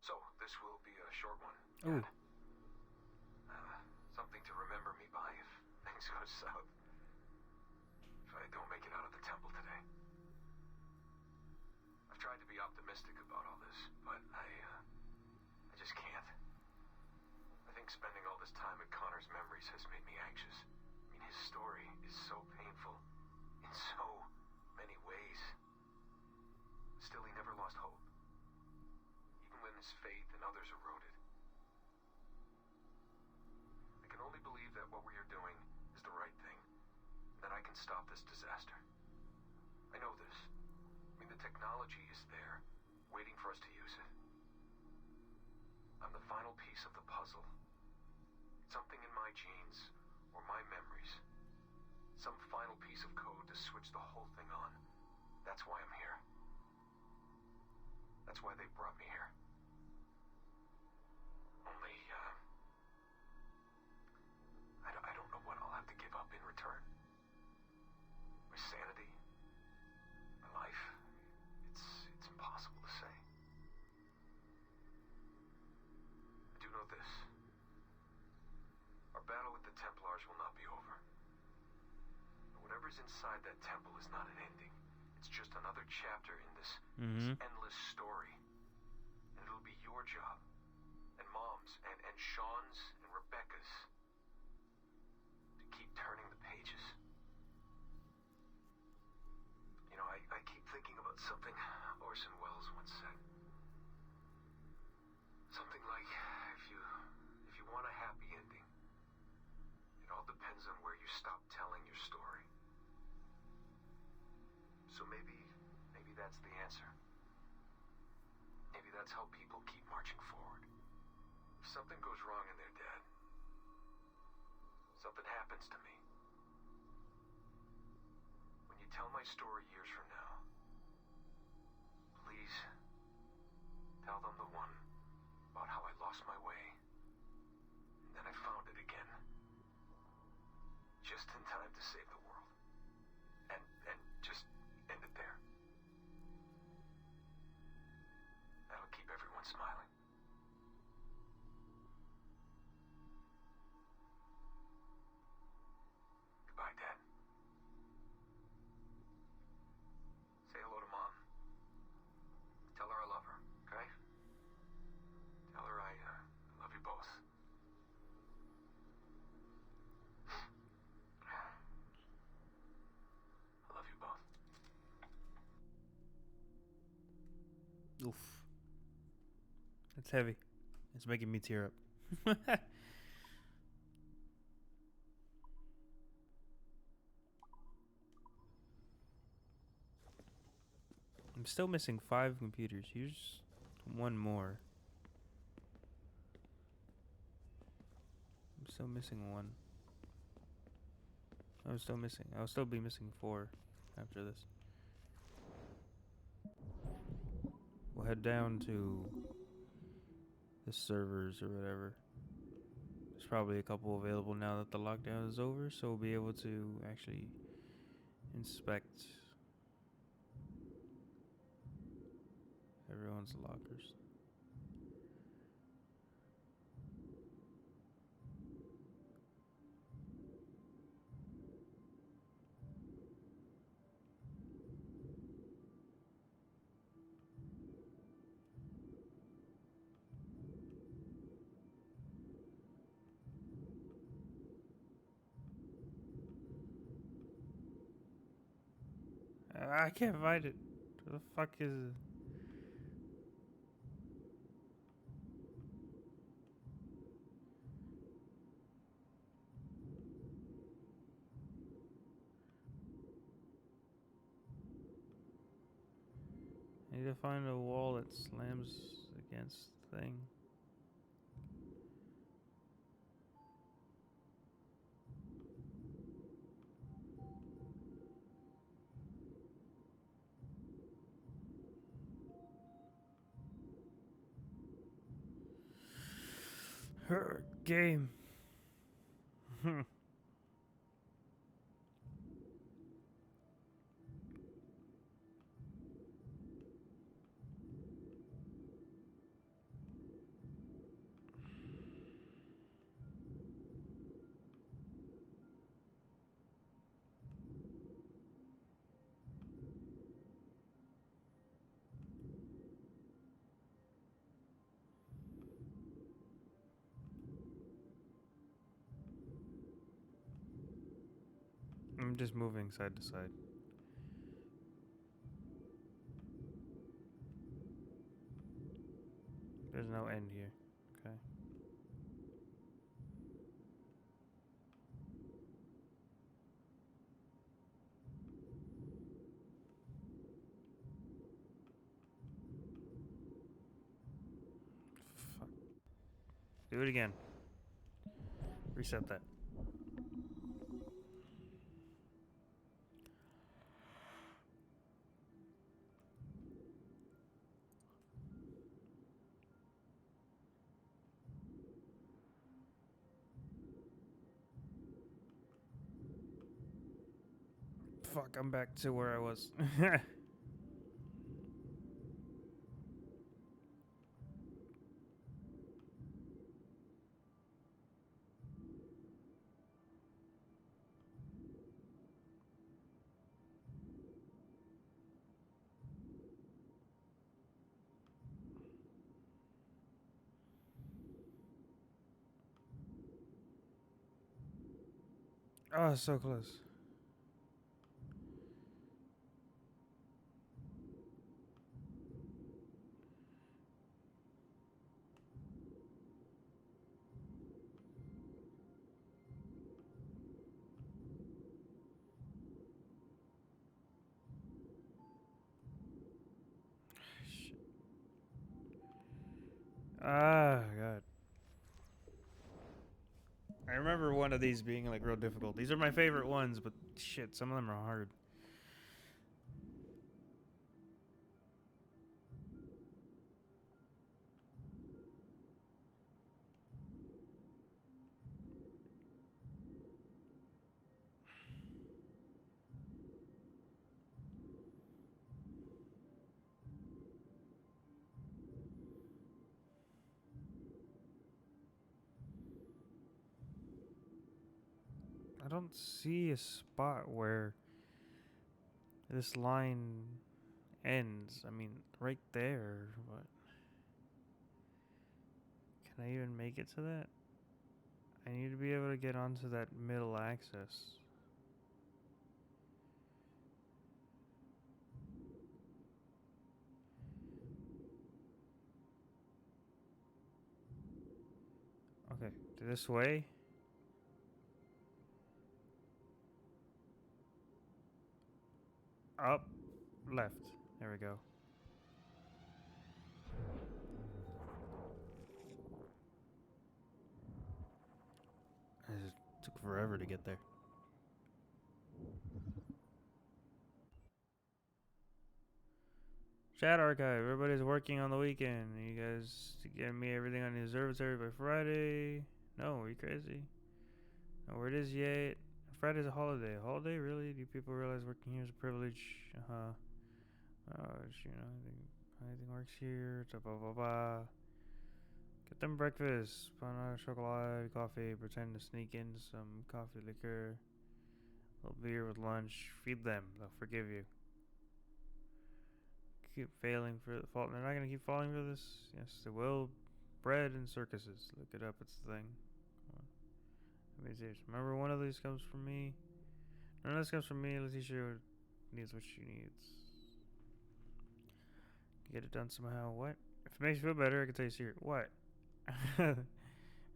So, this will be a short one. Ooh. Something to remember me by if things go south. If I don't make it out of the temple today. I've tried to be optimistic about all this, but I just can't. I think spending all this time in Connor's memories has made me anxious. I mean, his story is so painful in so many ways. Still, he never lost hope, even when his faith in others eroded. I can only believe that what we are doing is the right thing, that I can stop this disaster. I know this. I mean, the technology is there, waiting for us to use it. I'm the final piece of the puzzle. Something in my genes, or my memories. Some final piece of code to switch the whole thing on. That's why I'm here. That's why they brought me here. Only, I don't know what I'll have to give up in return. My sanity, my life, it's impossible to say. I do know this. Our battle with the Templars will not be over. Whatever's inside that temple is not an ending. It's just another chapter in this endless story. And it'll be your job, and Mom's, and Sean's, and Rebecca's, to keep turning the pages. You know, I keep thinking about something Orson Welles once said. Something like, if you want a happy ending, it all depends on where you stop telling your story. So maybe that's the answer. Maybe that's how people keep marching forward. If something goes wrong in their dad, something happens to me. When you tell my story years from now, please tell them the one about how I lost my way, and then I found it again. Just in time to save the world. And just end it there. That'll keep everyone smiling. Goodbye, Dad. Say hello to Mom. Tell her I love her, okay? Tell her I love you both. I love you both. Oof. That's heavy. It's making me tear up. I'm still missing 5 computers. Here's one more. I'm still missing 1. I'll still be missing 4 after this. We'll head down to the servers or whatever. There's probably a couple available now that the lockdown is over, so we'll be able to actually inspect everyone's lockers. I can't find it. Where the fuck is it? I need to find a wall that slams against the thing. Her game. I'm just moving side to side. There's no end here. Okay. Fuck. Do it again. Reset that. Fuck, I'm back to where I was. Oh, so close. Shit. Ah, God. I remember one of these being like real difficult. These are my favorite ones, but shit, some of them are hard. I don't see a spot where this line ends. I mean, right there, but can I even make it to that? I need to be able to get onto that middle axis. Okay, this way. Up, left. There we go. It just took forever to get there. Chat archive. Everybody's working on the weekend. You guys getting me everything on the observatory by Friday? No, are you crazy? No, where it is yet? Friday's a holiday. Holiday? Really? Do people realize working here is a privilege? You know, anything works here. Blah blah blah. Get them breakfast. Banana, chocolate, coffee. Pretend to sneak in some coffee, liquor, a little beer with lunch. Feed them. They'll forgive you. Keep failing for the fault. They're not gonna keep falling for this. Yes, they will. Bread and circuses. Look it up. It's the thing. Remember, one of these comes from me. None of this comes from me. Leticia needs what she needs. Get it done somehow. What? If it makes you feel better, I can tell you secret. What?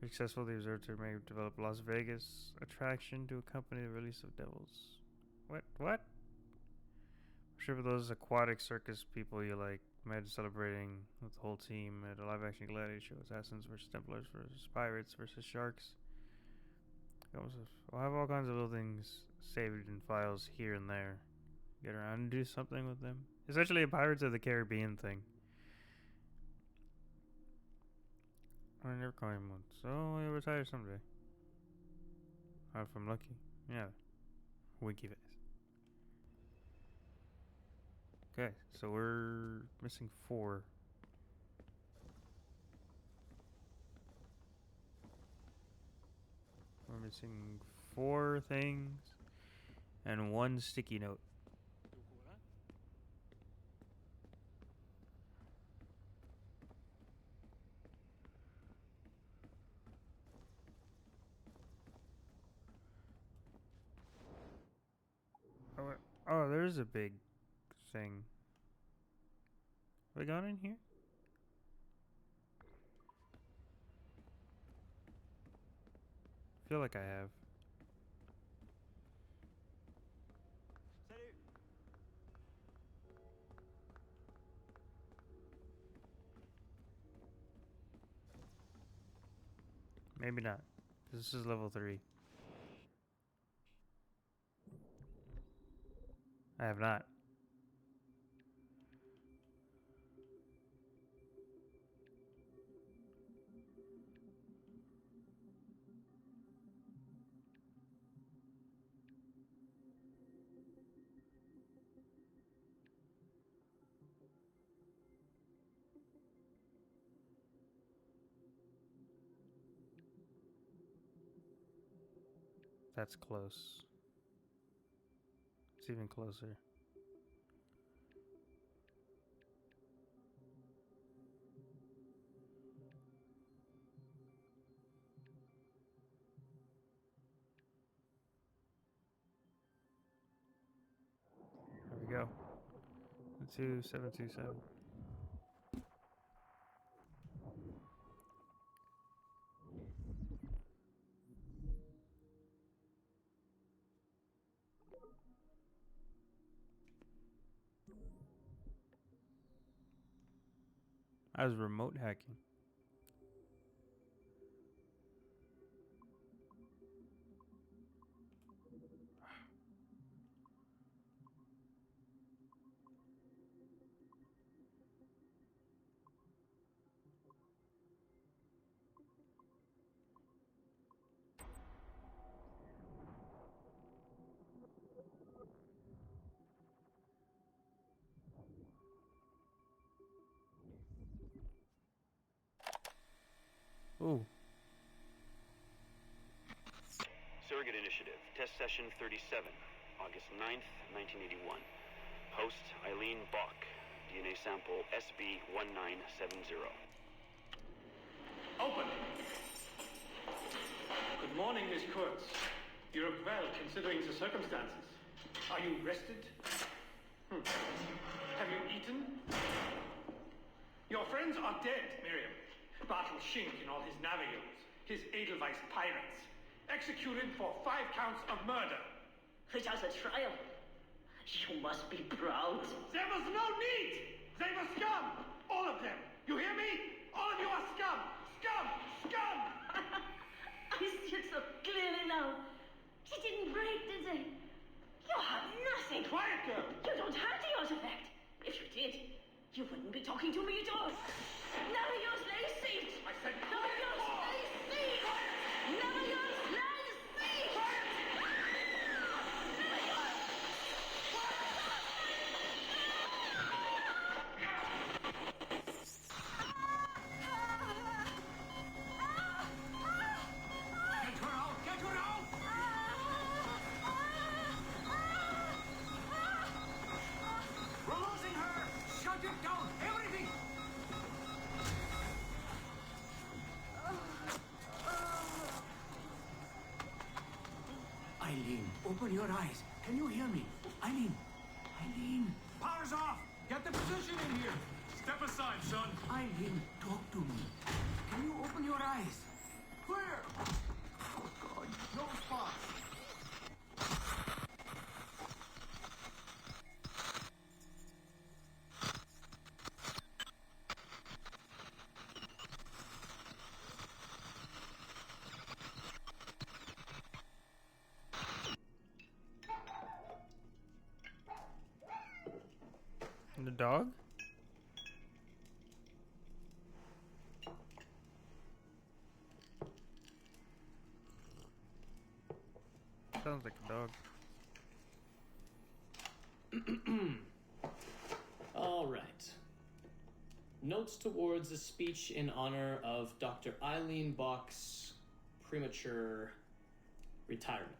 Successful, the observatory may develop Las Vegas attraction to accompany the release of Devils. What? What? I'm sure for those aquatic circus people you like, imagine celebrating with the whole team at a live-action gladiator show. Assassins versus Templars versus pirates versus sharks. I'll have all kinds of little things saved in files here and there. Get around and do something with them. Essentially a Pirates of the Caribbean thing. I never call him one, so he'll retire someday. If I'm lucky. Yeah. Winky face. Okay, so we're missing 4. We're missing 4 things and 1 sticky note. is a big thing. Have I gone in here? I feel like I have. Maybe not. This is level 3. I have not. That's close. It's even closer. There we go. 2727. I was remote hacking. Ooh. Surrogate Initiative, Test Session 37, August 9th, 1981. Host Eileen Bach, DNA sample SB1970. Open! Good morning, Miss Kurtz. You look well, considering the circumstances. Are you rested? Have you eaten? Your friends are dead, Miriam. Bartel Schink and all his navigators, his Edelweiss pirates, executed for 5 counts of murder. Without a trial. You must be proud. There was no need! They were scum! All of them! You hear me? All of you are scum! Scum! Scum! I see it so clearly now. He didn't break, did they? You have nothing. Quiet, girl! You don't have the artifact. If you did, you wouldn't be talking to me at all. Never use lace seat. I said never use lace seat. Never use lace seat. Get her out! Get her out! We're losing her! Shut it down! Everything! Eileen, open your eyes. Can you hear me? Eileen! Eileen! Power's off! Get the position in here! Step aside, son! Eileen, talk to me. Can you open your eyes? Clear! Oh, God. No spots! The dog? Sounds like a dog. All right. Notes towards a speech in honor of Dr. Eileen Bach's premature retirement.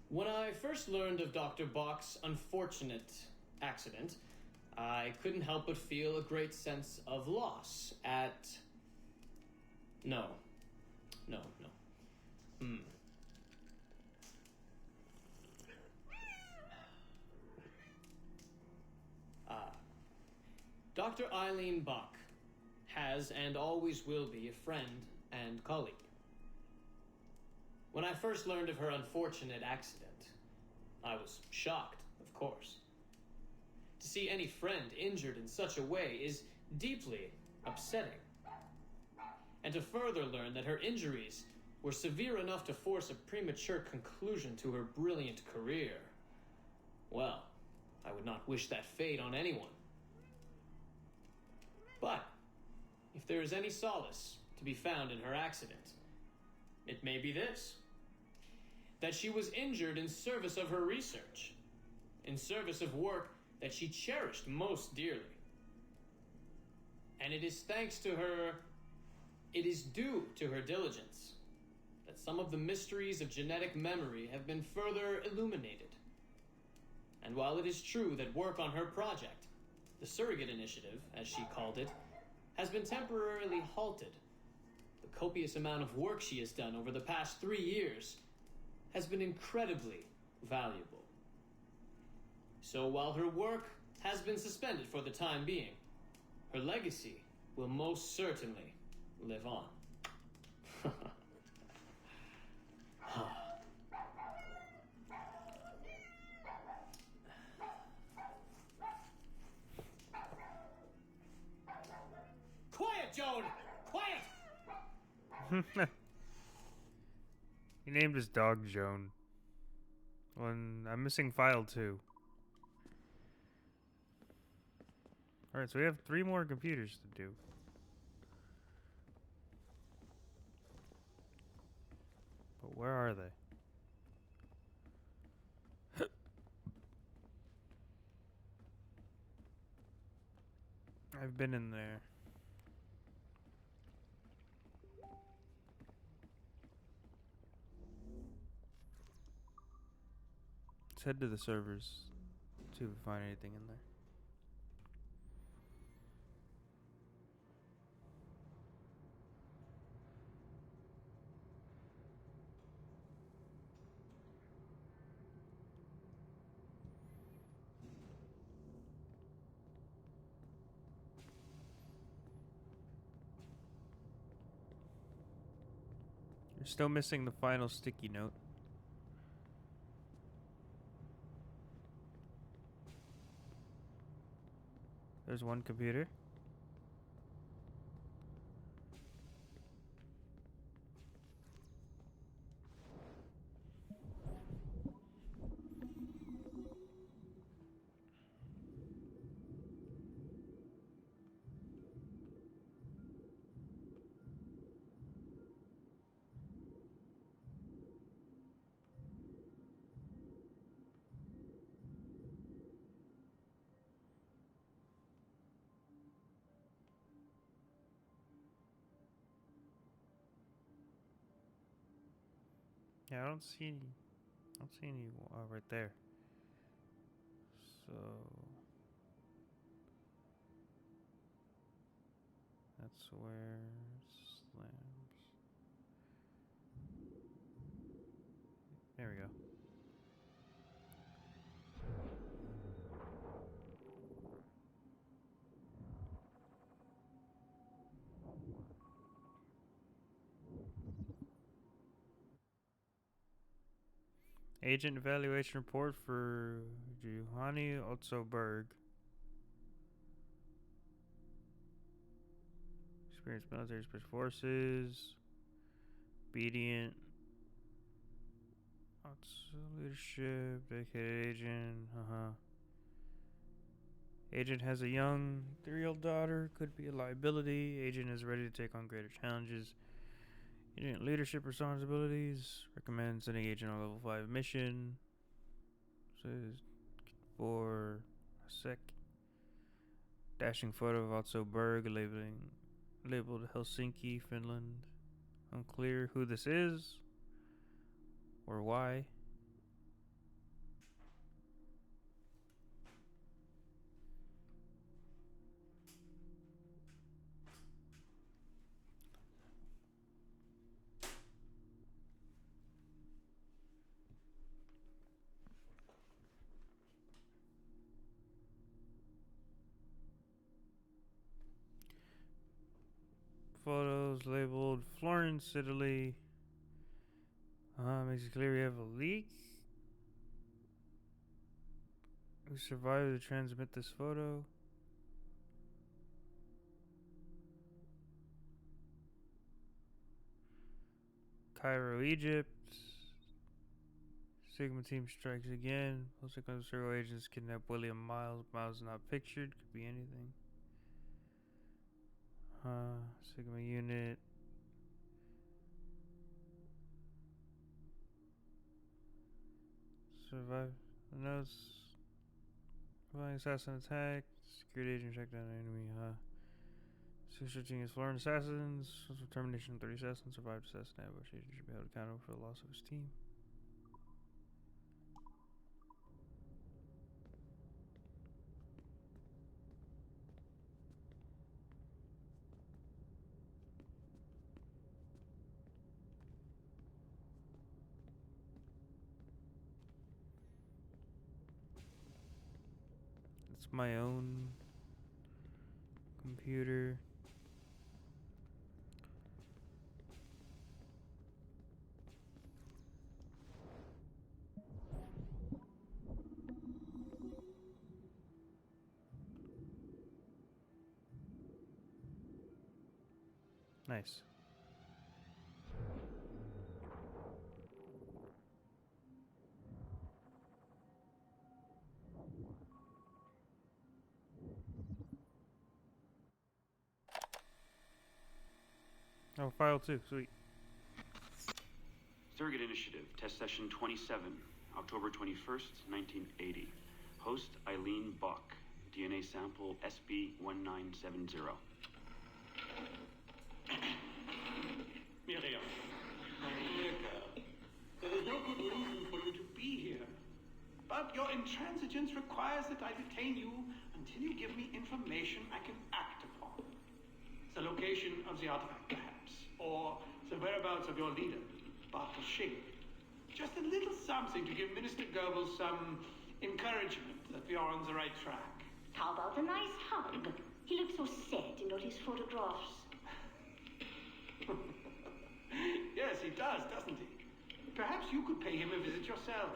When I first learned of Dr. Bach's unfortunate accident, I couldn't help but feel a great sense of loss at... No. Dr. Eileen Bach has and always will be a friend and colleague. When I first learned of her unfortunate accident, I was shocked, of course. To see any friend injured in such a way is deeply upsetting. And to further learn that her injuries were severe enough to force a premature conclusion to her brilliant career, well, I would not wish that fate on anyone. But if there is any solace to be found in her accident, it may be this: that she was injured in service of her research, in service of work that she cherished most dearly. And it is thanks to her, it is due to her diligence, that some of the mysteries of genetic memory have been further illuminated. And while it is true that work on her project, the Surrogate Initiative, as she called it, has been temporarily halted, the copious amount of work she has done over the past 3 years has been incredibly valuable. So while her work has been suspended for the time being, her legacy will most certainly live on. Quiet, Joan! Quiet! He named his dog Joan. One, I'm missing file 2. Alright, so we have 3 more computers to do. But where are they? I've been in there. Let's head to the servers. See if we find anything in there. You're still missing the final sticky note. There's one computer. Yeah, I don't see any right there. So that's where slams. There we go. Agent evaluation report for Juhani Otzoberg. Experienced military special forces. Obedient. Leadership. Dedicated agent. Agent has a young 3-year-old daughter. Could be a liability. Agent is ready to take on greater challenges. Agent leadership responsibilities. Recommends sending agent on level 5 mission. Says for a sec. Dashing photo of Otso Berg labeled Helsinki, Finland. Unclear who this is or why. Bottles labeled Florence, Italy. Makes it clear we have a leak. We survived to transmit this photo. Cairo, Egypt. Sigma team strikes again. Post-sequence serial agents kidnap William Miles. Miles not pictured. Could be anything. Sigma unit. Survive. Notes. Flying assassin attack. Security agent checked down enemy. Searching his Florent assassins. Termination of 30 assassins. Survived assassin ambush. Agent should be held accountable for the loss of his team. It's my own computer. Nice. Oh, file 2, sweet. Surrogate Initiative, Test Session 27, October 21st, 1980. Host Eileen Bach, DNA sample SB1970. Miriam, my dear girl, there is no good reason for you to be here. But your intransigence requires that I detain you until you give me information I can act upon. The location of the artifact, perhaps, or the whereabouts of your leader, Bartel Shing. Just a little something to give Minister Goebbels some encouragement that we are on the right track. How about a nice hug? He looks so sad in all his photographs. Yes, he does, doesn't he? Perhaps you could pay him a visit yourself.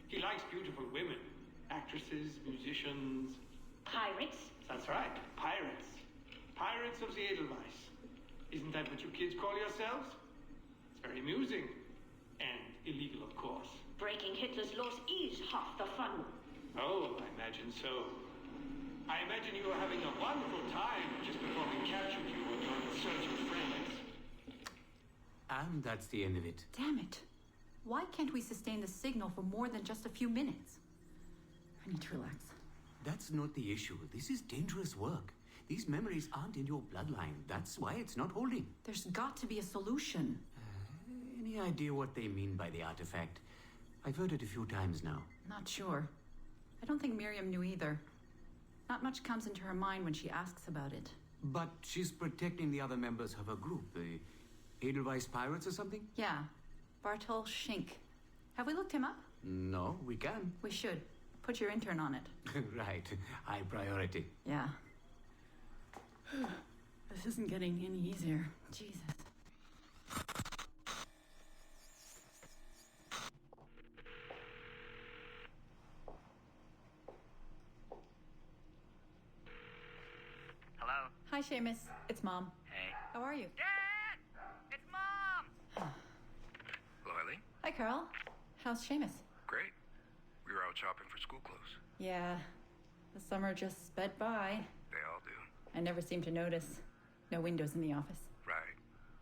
He likes beautiful women. Actresses, musicians. Pirates? That's right, pirates. Pirates of the Edelweiss. Isn't that what you kids call yourselves? It's very amusing. And illegal, of course. Breaking Hitler's laws is half the fun. Oh, I imagine so. I imagine you were having a wonderful time just before we captured you and your insurgent friends. And that's the end of it. Damn it. Why can't we sustain the signal for more than just a few minutes? I need to relax. That's not the issue. This is dangerous work. These memories aren't in your bloodline. That's why it's not holding. There's got to be a solution. Any idea what they mean by the artifact? I've heard it a few times now. Not sure. I don't think Miriam knew either. Not much comes into her mind when she asks about it. But she's protecting the other members of her group, the Edelweiss Pirates or something? Yeah. Bartol Schink. Have we looked him up? No, we can. We should. Put your intern on it. Right. High priority. Yeah. This isn't getting any easier. Jesus. Hello? Hi, Seamus. It's Mom. Hey. How are you? Dad! It's Mom! Hello, Eileen? Hi, Carl. How's Seamus? Great. We were out shopping for school clothes. Yeah. The summer just sped by. They all do. I never seem to notice. No windows in the office. Right.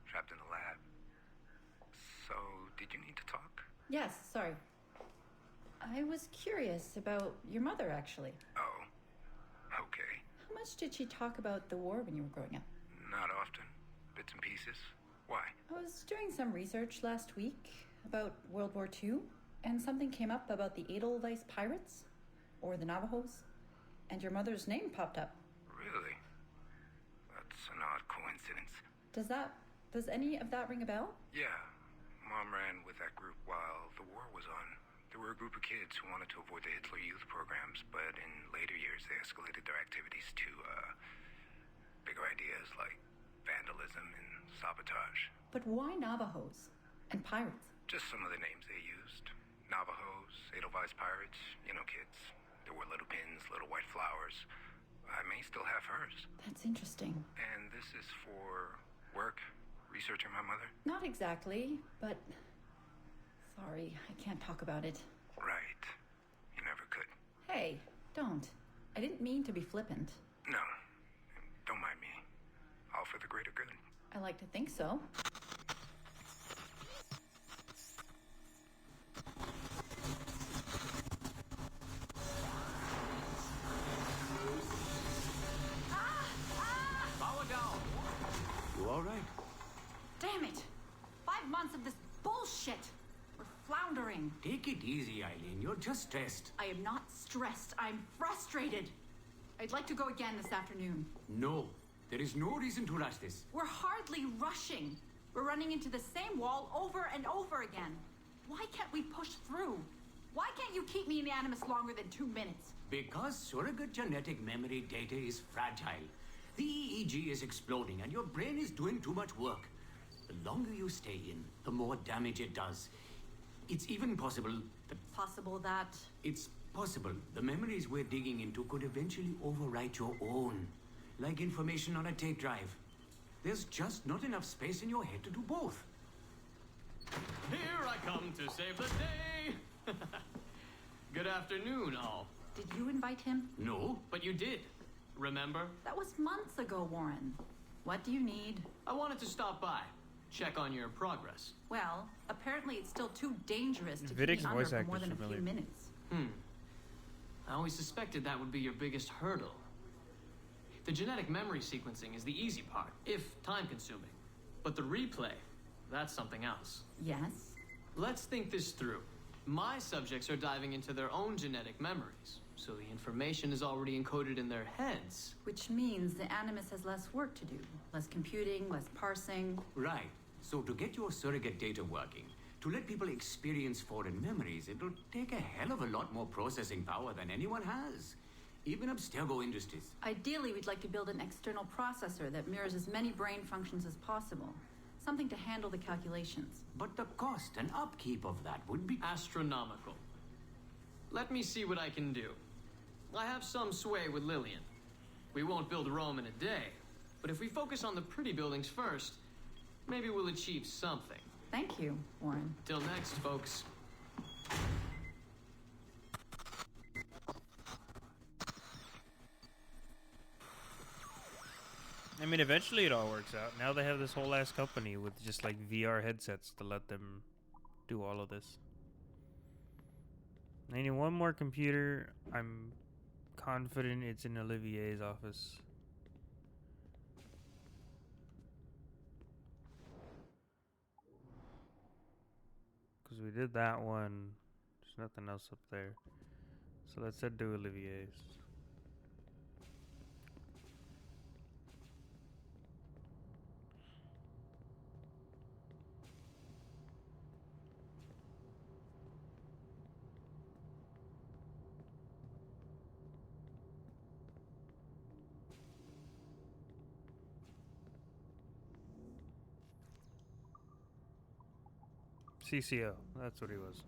Trapped in the lab. So, did you need to talk? Yes, sorry. I was curious about your mother, actually. Oh. Okay. How much did she talk about the war when you were growing up? Not often. Bits and pieces. Why? I was doing some research last week about World War II, and something came up about the Edelweiss Pirates, or the Navajos, and your mother's name popped up. Really? That's an odd coincidence. Does any of that ring a bell? Yeah. Mom ran with that group while the war was on. There were a group of kids who wanted to avoid the Hitler Youth programs, but in later years they escalated their activities to, bigger ideas like vandalism and sabotage. But why Navajos and pirates? Just some of the names they used. Navajos, Edelweiss pirates, you know, kids. There were little pins, little white flowers. I may still have hers. That's interesting. And this is for work? Researching my mother? Not exactly, but... Sorry, I can't talk about it. Right. You never could. Hey, don't. I didn't mean to be flippant. No. Don't mind me. All for the greater good. I like to think so. Power down. You all right? Damn it! 5 months of this bullshit! We're floundering. Take it easy, Eileen. You're just stressed. I am not stressed. I'm frustrated. I'd like to go again this afternoon. No. There is no reason to rush this. We're hardly rushing. We're running into the same wall over and over again. Why can't we push through? Why can't you keep me in the Animus longer than 2 minutes? Because surrogate genetic memory data is fragile. The EEG is exploding and your brain is doing too much work. The longer you stay in, the more damage it does. It's even possible that... Possible that... It's possible the memories we're digging into could eventually overwrite your own. Like information on a tape drive. There's just not enough space in your head to do both. Here I come to save the day! Good afternoon, all. Did you invite him? No. But you did. Remember? That was months ago, Warren. What do you need? I wanted to stop by. Check on your progress. Well, apparently it's still too dangerous to Vidic's be under voice for actor's more than a familiar. few minutes. I always suspected that would be your biggest hurdle. The genetic memory sequencing is the easy part, if time-consuming. But the replay, that's something else. Yes? Let's think this through. My subjects are diving into their own genetic memories, so the information is already encoded in their heads. Which means the Animus has less work to do. Less computing, less parsing. Right. So to get your surrogate data working, to let people experience foreign memories, it'll take a hell of a lot more processing power than anyone has. Even Abstergo Industries. Ideally, we'd like to build an external processor that mirrors as many brain functions as possible. Something to handle the calculations. But the cost and upkeep of that would be... Astronomical. Let me see what I can do. I have some sway with Lillian. We won't build Rome in a day, but if we focus on the pretty buildings first, maybe we'll achieve something. Thank you, Warren. Till next, folks. I mean, eventually it all works out. Now they have this whole ass company with just like VR headsets to let them do all of this. I need one more computer. I'm confident it's in Olivier's office. Because we did that one. There's nothing else up there. So let's head to Olivier's. CCO, that's what he was.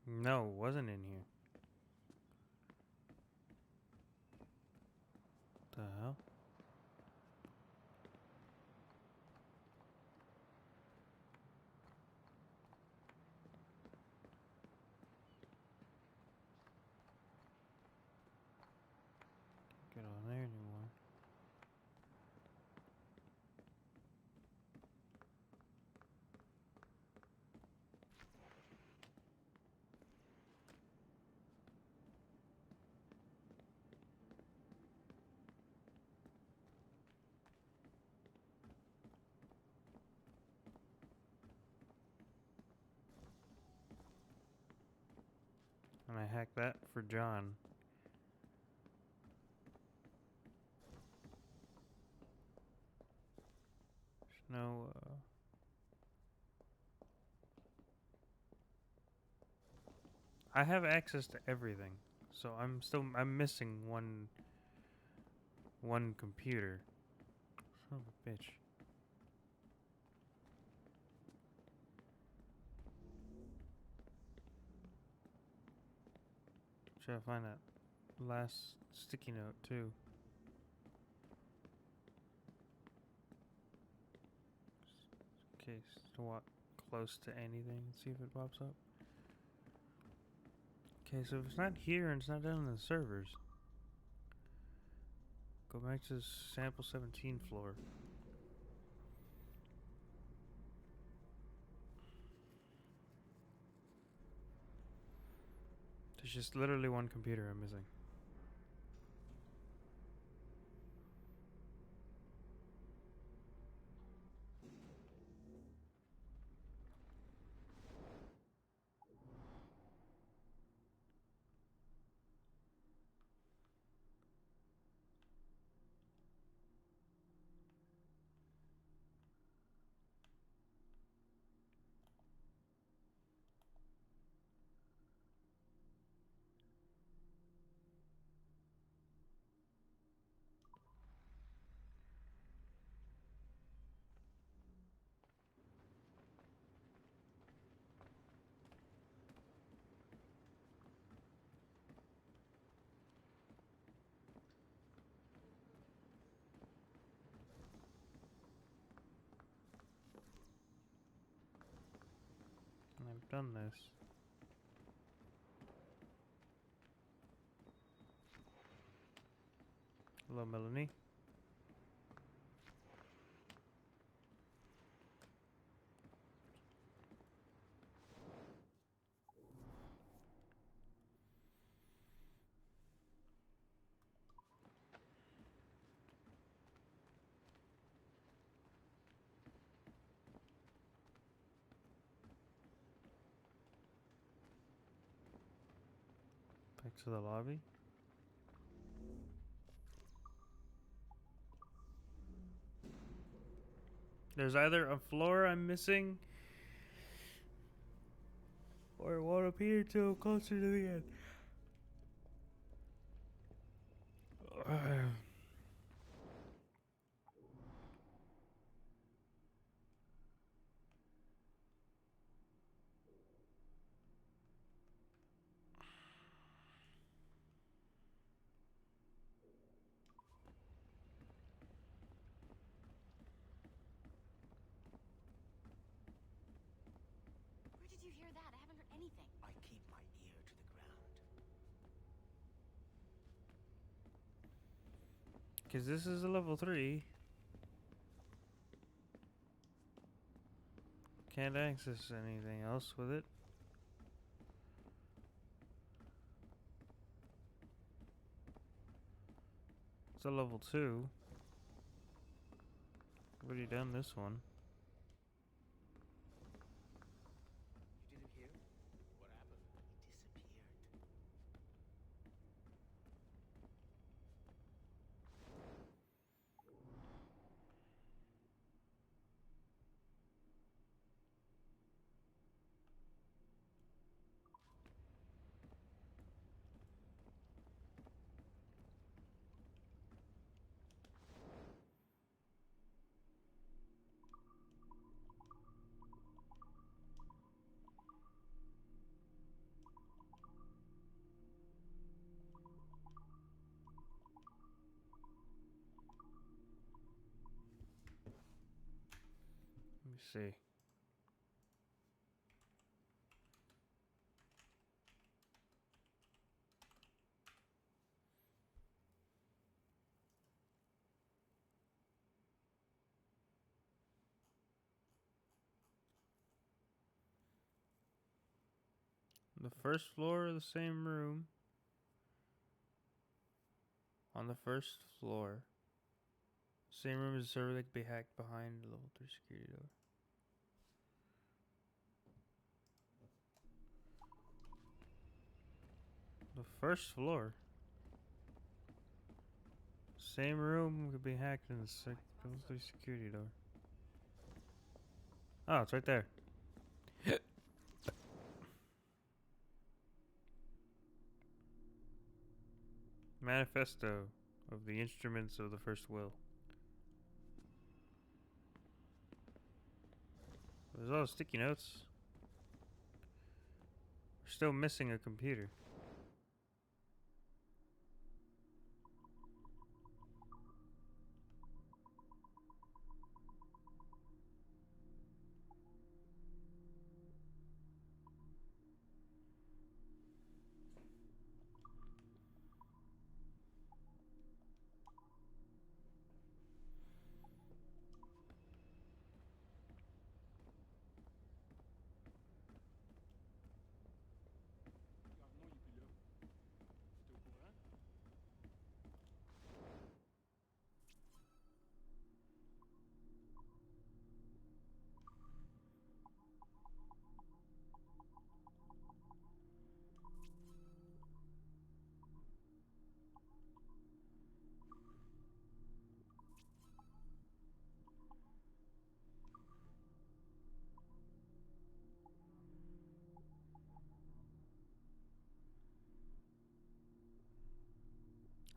No, it wasn't in here. The hell? Get on there anymore. hack that for John. There's no, I have access to everything, so I'm missing one computer. Son of a bitch. Try to find that last sticky note too. In case to walk close to anything and see if it pops up. Okay, so if it's not here and it's not down on the servers, go back to sample 17 floor. There's just literally one computer I'm missing. And I've done this. Hello, Melanie. Back to the lobby. There's either a floor I'm missing or it won't appear till closer to the end. Where did you hear that? I haven't heard anything. I keep my ear to the ground. Because this is a level 3. Can't access anything else with it. It's a level 2. I've already done this one. You didn't hear? What happened? He disappeared. Let me see. The first floor of the same room. On the first floor. Same room as the server that could be hacked behind the level 3 security door. The first floor. Same room could be hacked in the security door. Oh, it's right there. Manifesto of the instruments of the first will. There's all the sticky notes. We're still missing a computer.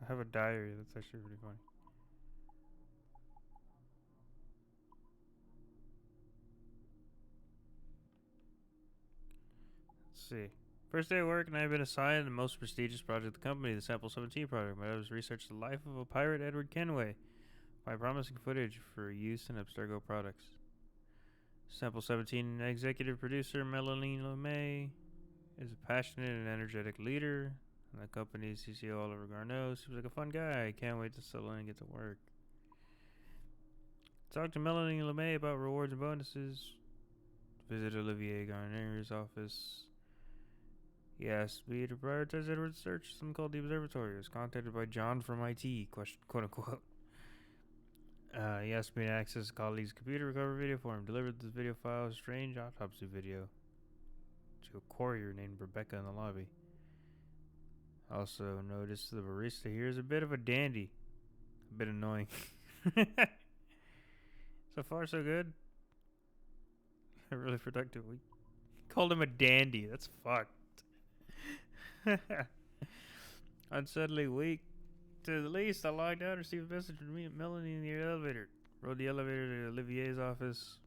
I have a diary. That's actually pretty funny. Let's see. First day of work, and I have been assigned the most prestigious project of the company, the Sample 17 project. My job is to research the life of a pirate, Edward Kenway, by promising footage for use in Abstergo products. Sample 17 executive producer Melanie LeMay is a passionate and energetic leader. And the company's CCO Oliver Garneau seems like a fun guy. I can't wait to settle in and get to work. Talk to Melanie LeMay about rewards and bonuses. Visit Olivier Garneau's office. He asked me to prioritize Edward's search, something called the Observatory. I was contacted by John from IT, quote unquote. He asked me to access a colleague's computer recovery video for him. Delivered this video file, a strange autopsy video, to a courier named Rebecca in the lobby. Also noticed the barista here is a bit of a dandy. A bit annoying. So far so good. A really productive week. Called him a dandy. That's fucked. Unsettling week. To the least, I logged out and received a message from me and Melanie in the elevator. Rode the elevator to Olivier's office.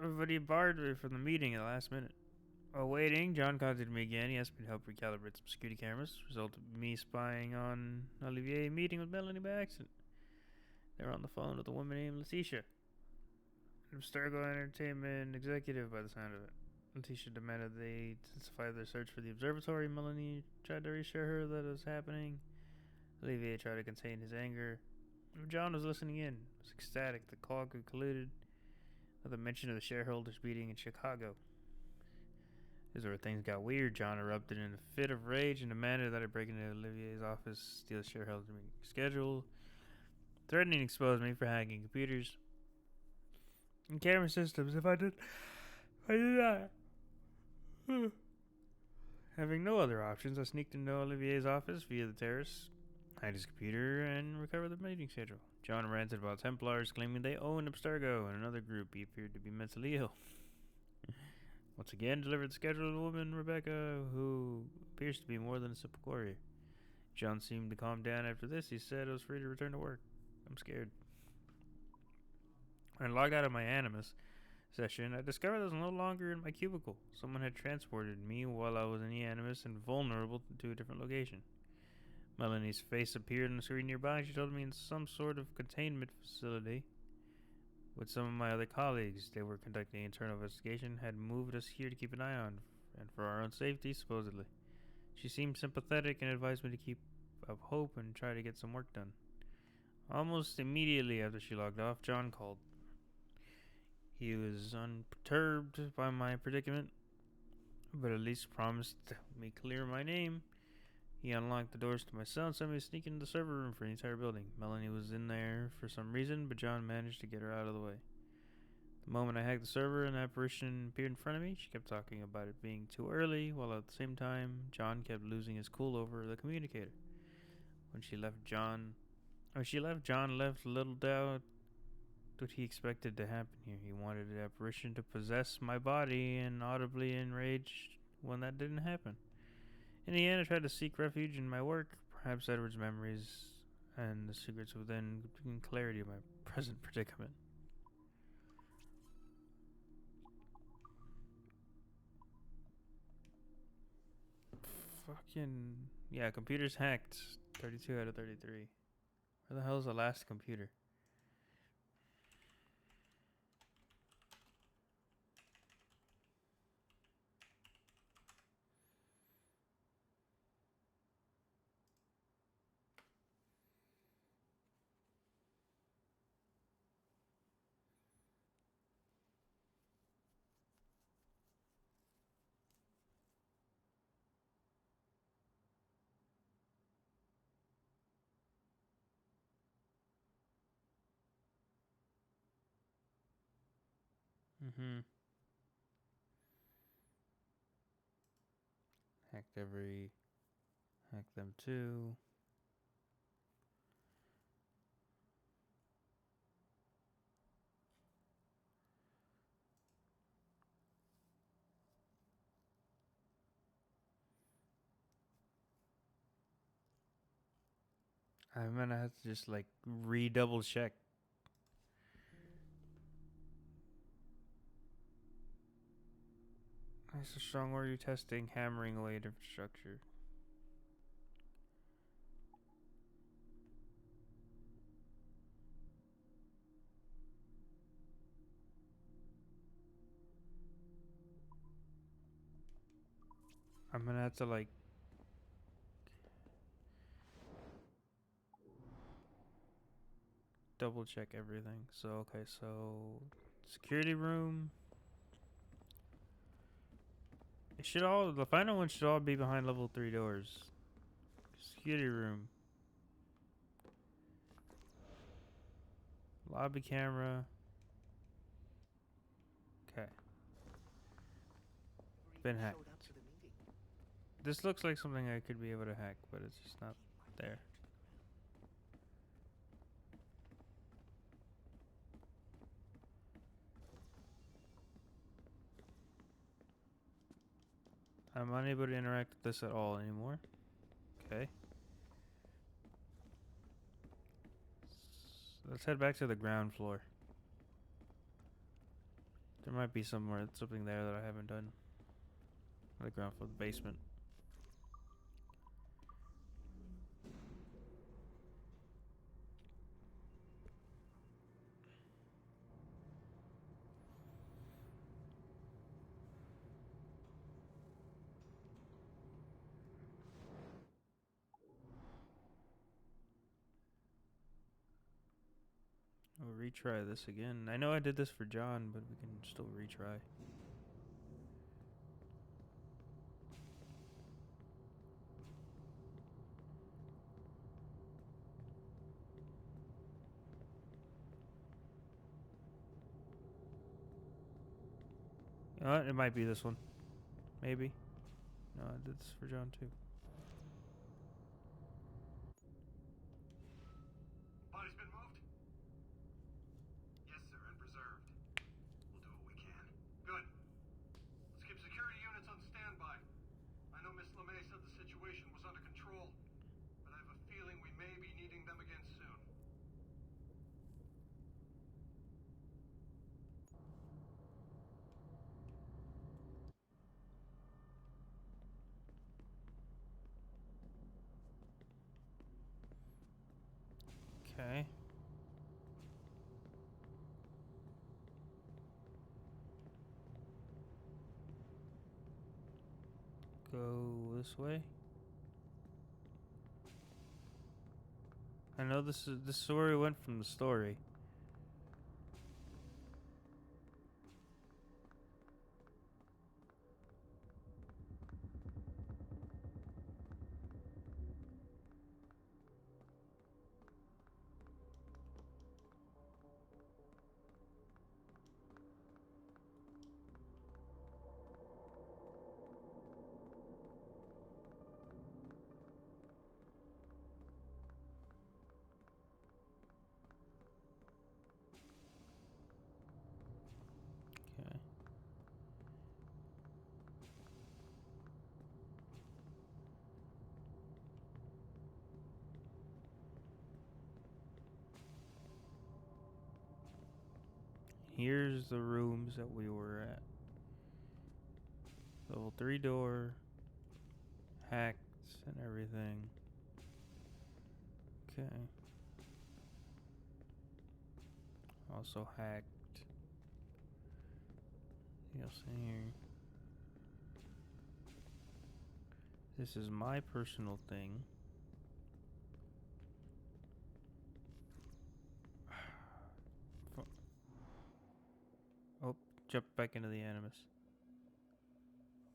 But he barred me from the meeting at the last minute. While waiting, John contacted me again. He asked me to help recalibrate some security cameras. Resulted in me spying on Olivier meeting with Melanie by accident. They were on the phone with a woman named Letitia, an Abstergo Entertainment executive by the sound of it. Letitia demanded they intensify their search for the observatory. Melanie tried to reassure her that it was happening. Olivier tried to contain his anger. John was listening in. He was ecstatic. The call concluded with a mention of the shareholders meeting in Chicago. This is where things got weird. John erupted in a fit of rage and demanded that I break into Olivier's office, steal the shareholders meeting schedule, threatening to expose me for hacking computers and camera systems if I did not. Having no other options, I sneaked into Olivier's office via the terrace, hacked his computer, and recovered the meeting schedule. John ranted about Templars claiming they owned Abstergo and another group he appeared to be mentally ill. Once again, delivered the schedule to the woman, Rebecca, who appears to be more than a simple courier. John seemed to calm down after this. He said I was free to return to work. I'm scared. When I logged out of my Animus session, I discovered I was no longer in my cubicle. Someone had transported me while I was in the Animus and vulnerable to a different location. Melanie's face appeared on the screen nearby. She told me in some sort of containment facility with some of my other colleagues. They were conducting an internal investigation, had moved us here to keep an eye on, and for our own safety, supposedly. She seemed sympathetic and advised me to keep up hope and try to get some work done. Almost immediately after she logged off, John called. He was unperturbed by my predicament, but at least promised to help me clear my name. He unlocked the doors to my cell and sent me to sneak into the server room for the entire building. Melanie was in there for some reason, but John managed to get her out of the way. The moment I hacked the server and the apparition appeared in front of me, she kept talking about it being too early, while at the same time, John kept losing his cool over the communicator. When she left, John left little doubt what he expected to happen here. He wanted the apparition to possess my body and audibly enraged when that didn't happen. In the end, I tried to seek refuge in my work. Perhaps Edward's memories and the secrets within could bring clarity to my present predicament. Fucking... yeah, computer's hacked. 32 out of 33. Where the hell's the last computer? Mm-hmm. Hack them too. I'm gonna have to just like redouble check. That's a strong word. You're testing hammering away at infrastructure. I'm gonna have to like double check everything. So okay, so security room. It should all, the final one should all be behind level 3 doors. Security room. Lobby camera. Okay. Been hacked. This looks like something I could be able to hack, but it's just not there. I'm unable to interact with this at all anymore. Okay. Let's head back to the ground floor. There might be somewhere, something there that I haven't done. The ground floor, the basement. We'll retry this again. I know I did this for John, but we can still retry. You know what? It might be this one. Maybe. No, I did this for John too. Body's been moved? Yes, sir, and preserved. We'll do what we can. Good. Let's keep security units on standby. I know Miss LeMay said the situation was under control, but I have a feeling we may be needing them again soon. Okay. Go this way. I know this is where we went from the story. here's the rooms that we were at. Level 3 door, hacked and everything. Okay. Also hacked. Anything else in here? This is my personal thing. Oh, jump back into the Animus.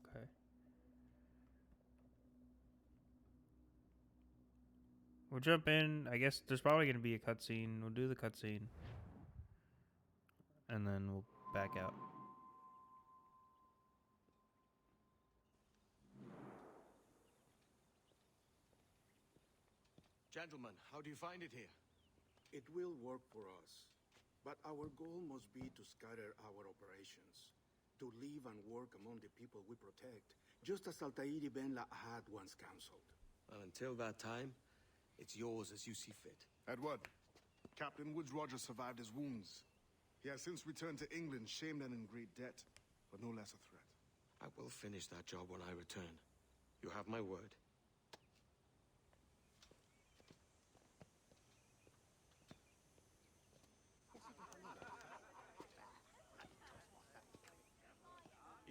Okay. We'll jump in. I guess there's probably going to be a cutscene. We'll do the cutscene. And then we'll back out. Gentlemen, how do you find it here? It will work for us. But our goal must be to scatter our operations. To live and work among the people we protect, just as Altair ibn La'ahad once counseled. Well, until that time, it's yours as you see fit. Edward, Captain Woods Rogers survived his wounds. He has since returned to England, shamed and in great debt, but no less a threat. I will finish that job when I return. You have my word.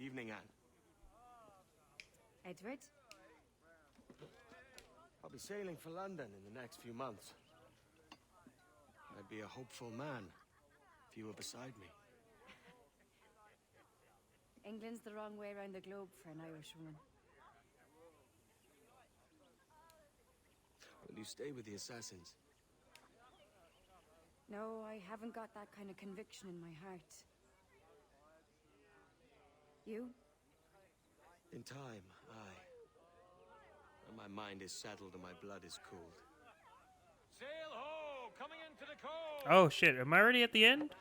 Evening, Anne. Edward? I'll be sailing for London in the next few months. I'd be a hopeful man if you were beside me. England's the wrong way around the globe for an Irish woman. Will you stay with the assassins? No, I haven't got that kind of conviction in my heart. You? In time, aye. When my mind is settled and my blood is cooled. Sail ho! Coming into the cove! Oh shit, am I already at the end?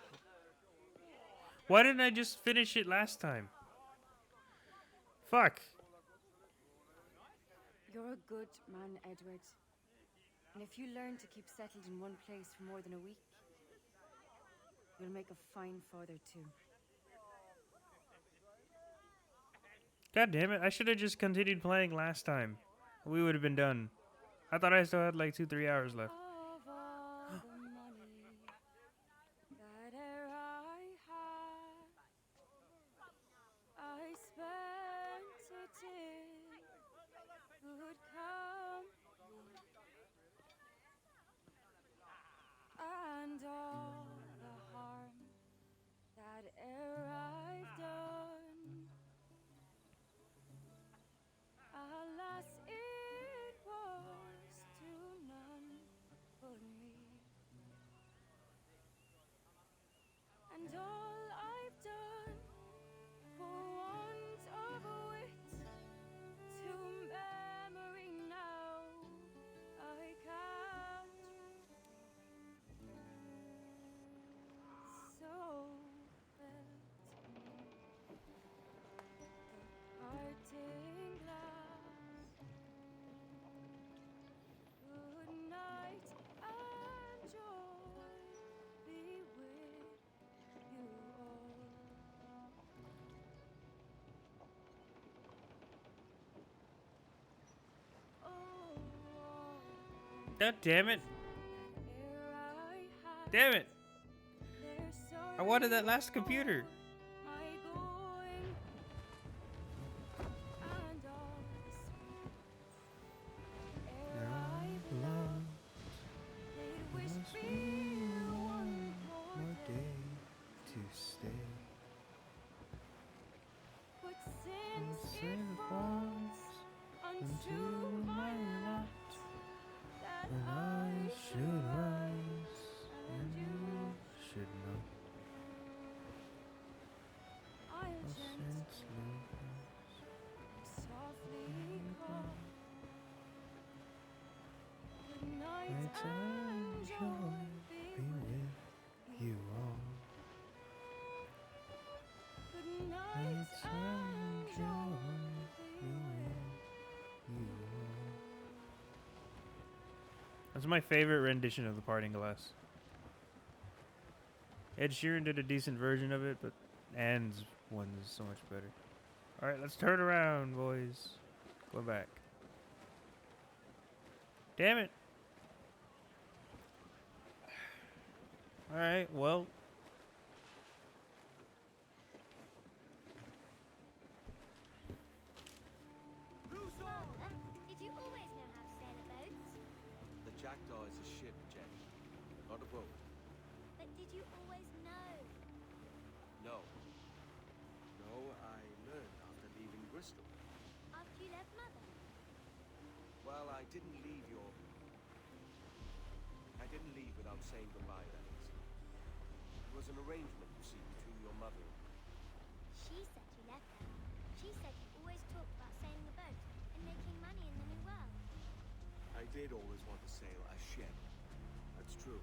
Why didn't I just finish it last time? Fuck. You're a good man, Edward. And if you learn to keep settled in one place for more than a week, you'll make a fine father too. God damn it, I should have just continued playing last time. We would have been done. I thought I still had like 2-3 hours left. Of all the money that e'er I had, I spent it in good company, and all the harm that e'er I've done, alas, it was to none but me. And all I've done for want of wit, to memory now I can't so felt the parting glass. Good night and joy be with you all. God damn it. Ere I had Damn it. their sorry I wanted that last computer. my going, and all the sweets ere I've loved, they'd wish me one more day to stay. But since it falls unto my lot that I should rise and you should not. I'll gently, softly call. Good night and joy be with you all. Good night and joy be with you all. That's my favorite rendition of the Parting Glass. Ed Sheeran did a decent version of it, but Anne's one is so much better. All right, let's turn around, boys. Go back. Damn it. All right, well. Did you always know how to sail a boat? The Jackdaw is a ship, Jenny, not a boat. But did you always know? No. No, I learned after leaving Bristol. After you left Mother? Well, I didn't leave without saying goodbye, that is. It was an arrangement, you see, between your mother and me. She said you left her. She said you always talked about sailing a boat and making money in the New World. I did always want to sail a ship. That's true.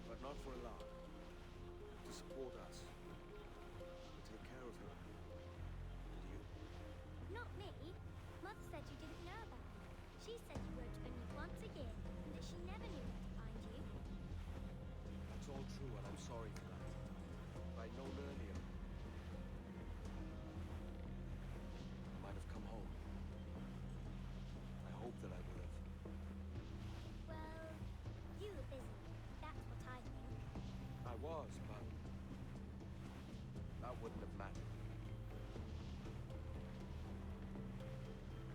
But not for a lark. To support us. To take care of her. And you. Not me. Mother said you didn't know about me. She said you wrote only once a year and that she never knew where to find you. That's all true, and I'm sorry for that. If I'd known earlier, I might have come home. I hope that I would have. Well, you were busy. That's what I think. I was, but that wouldn't have mattered.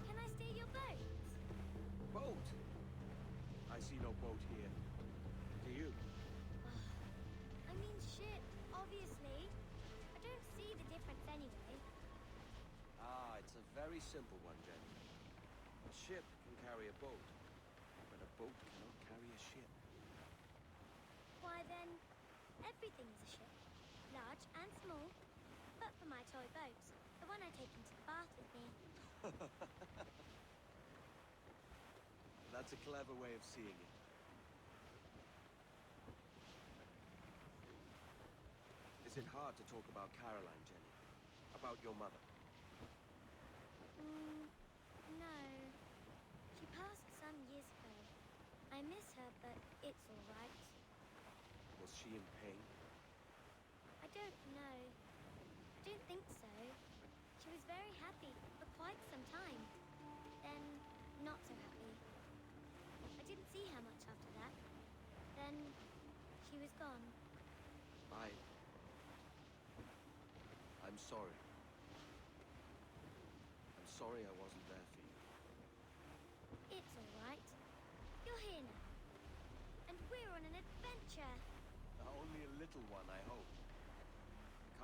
Can I steal your boat? Boat? I see no boat here. Do you? I mean ship, obviously. I don't see the difference anyway. Ah, it's a very simple one, Jenny. A ship can carry a boat, but a boat cannot carry a ship. Why then, everything's a ship. Large and small. But for my toy boat, the one I take into the bath with me. That's a clever way of seeing it. Is it hard to talk about Caroline, Jenny? About your mother? No. She passed some years ago. I miss her, but it's all right. Was she in pain? I don't know. I don't think so. She was very happy for quite some time. Then, not so happy. I didn't see her much after that. Then, she was gone. I'm sorry. I'm sorry I wasn't there for you. It's all right. You're here now. And we're on an adventure. Only a little one, I hope.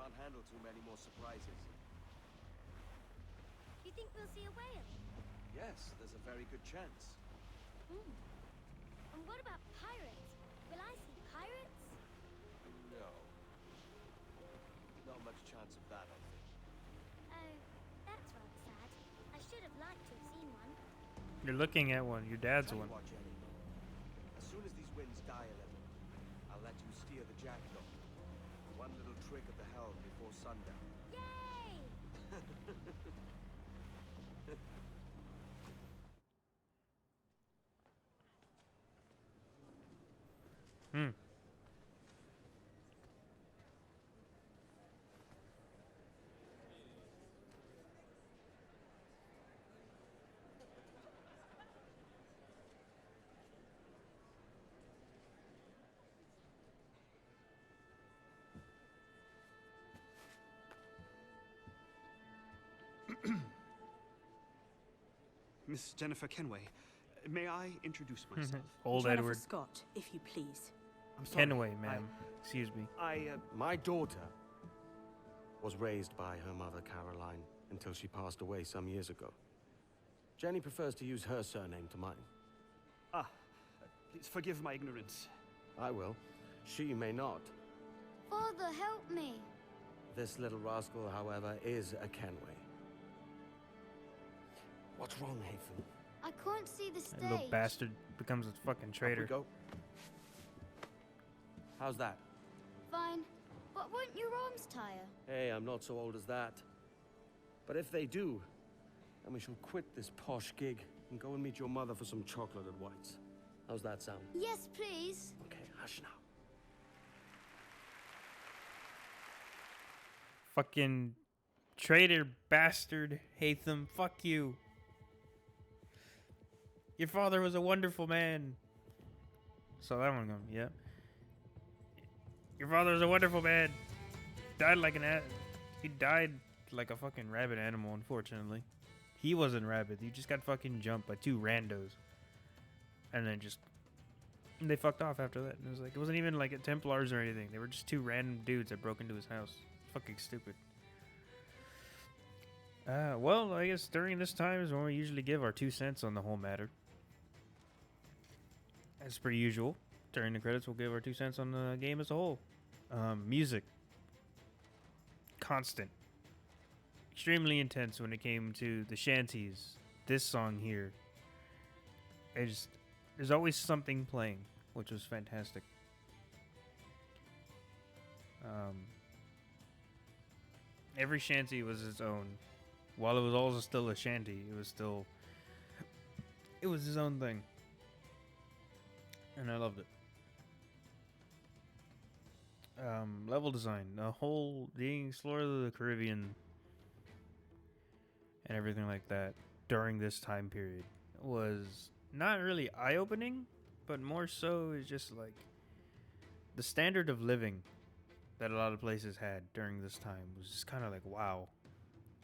Can't handle too many more surprises. You think we'll see a whale? Yes, there's a very good chance. And what about pirates? Will I see pirates? No. Not much chance of that, I think. Oh, that's rather sad. I should have liked to have seen one. You're looking at one. Your dad's Tell one. you what, Jenny. As soon as these winds die a little, I'll let you steer the Jackdaw. One little trick of the helm before sundown. Yay! Miss Jennifer Kenway, may I introduce myself? Old Jennifer Edward. Scott, if you please. I'm sorry. Kenway, ma'am. Excuse me. My daughter was raised by her mother, Caroline, until she passed away some years ago. Jenny prefers to use her surname to mine. Please forgive my ignorance. I will. She may not. Father, help me. This little rascal, however, is a Kenway. What's wrong, Hafen? I can't see the That stage. little bastard becomes a fucking traitor. Go. How's that? Fine. But won't your arms tire? Hey, I'm not so old as that. But if they do, then we shall quit this posh gig and go and meet your mother for some chocolate at White's. How's that sound? Yes, please. Okay, hush now. Fucking traitor bastard, Hatham. Fuck you. Your father was a wonderful man. So that one going, yep. Your father was a wonderful man. Died like he died like a fucking rabid animal, unfortunately. He wasn't rabid. He just got fucking jumped by two randos. And then they fucked off after that. It was like, it wasn't even like Templars or anything. They were just two random dudes that broke into his house. Fucking stupid. Well, I guess during this time is when we usually give our 2 cents on the whole matter. As per usual, during the credits, we'll give our 2 cents on the game as a whole. Music. Constant. Extremely intense when it came to the shanties. This song here. There's always something playing, which was fantastic. Every shanty was its own. While it was also still a shanty, it was his own thing. And I loved it. Level design, the Explorer of the Caribbean and everything like that during this time period was not really eye-opening, but more so is just like the standard of living that a lot of places had during this time was just kind of like, wow,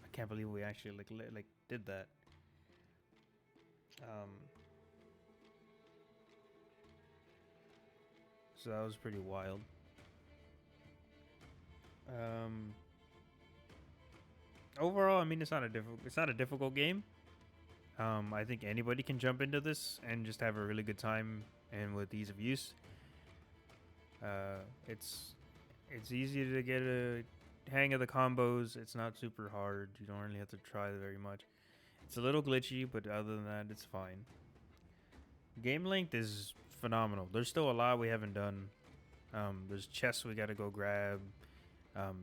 I can't believe we actually like did that. So that was pretty wild. Overall, I mean, it's not a difficult game. I think anybody can jump into this and just have a really good time and with ease of use. It's easy to get a hang of the combos. It's not super hard. You don't really have to try very much. It's a little glitchy, but other than that, it's fine. Game length is phenomenal. There's still a lot we haven't done. There's chests we gotta go grab.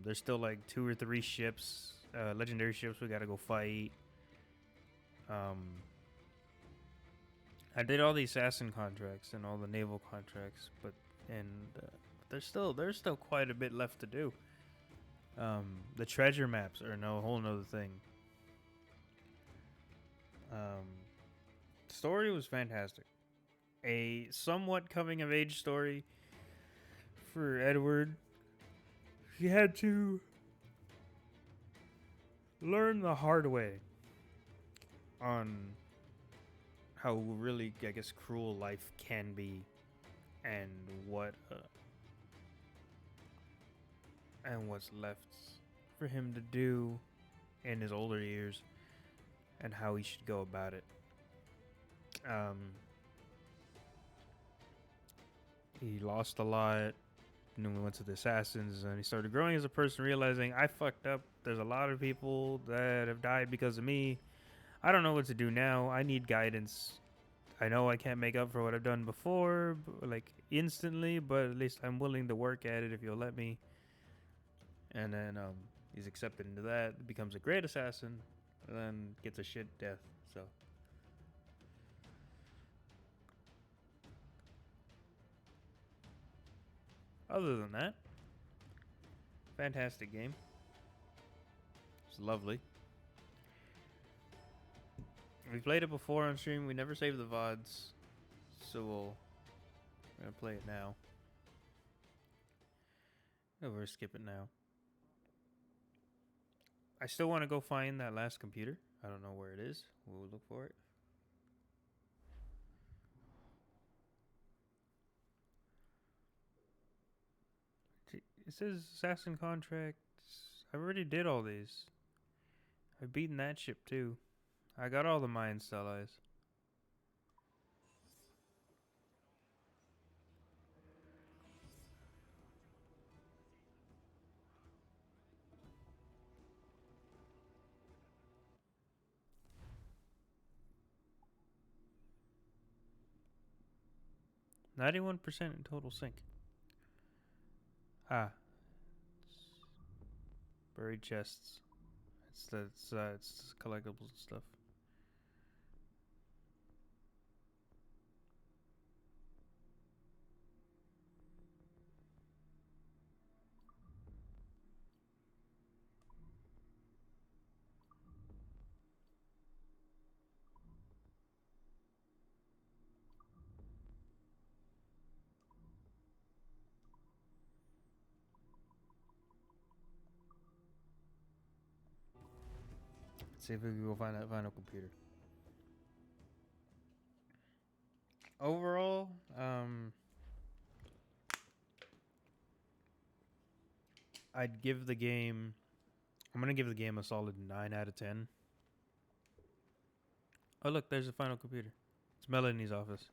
There's still like 2 or 3 ships, legendary ships we gotta go fight. I did all the assassin contracts and all the naval contracts, but there's still quite a bit left to do. The treasure maps are a whole nother thing. Story was fantastic. A somewhat coming of age story for Edward. He had to learn the hard way on how really, I guess, cruel life can be, and what's left for him to do in his older years, and how he should go about it. He lost a lot, and then we went to the assassins, and he started growing as a person, realizing, I fucked up. There's a lot of people that have died because of me. I don't know what to do now. I need guidance. I know I can't make up for what I've done before, like instantly, but at least I'm willing to work at it if you'll let me. And then he's accepted into that, becomes a great assassin, and then gets a shit death. So other than that, fantastic game. It's lovely. We played it before on stream. We never saved the VODs, so we're gonna play it now. We're skip it now. I still want to go find that last computer. I don't know where it is. We'll look for it. It says Assassin Contracts. I already did all these. I've beaten that ship too. I got all the Mayan Stellis. $91% in total sync. Ah. Buried chests. It's collectibles and stuff. Let's see if we can go find that final computer. Overall, I'd give the game... I'm going to give the game a solid 9 out of 10. Oh, look, there's the final computer. It's Melanie's office.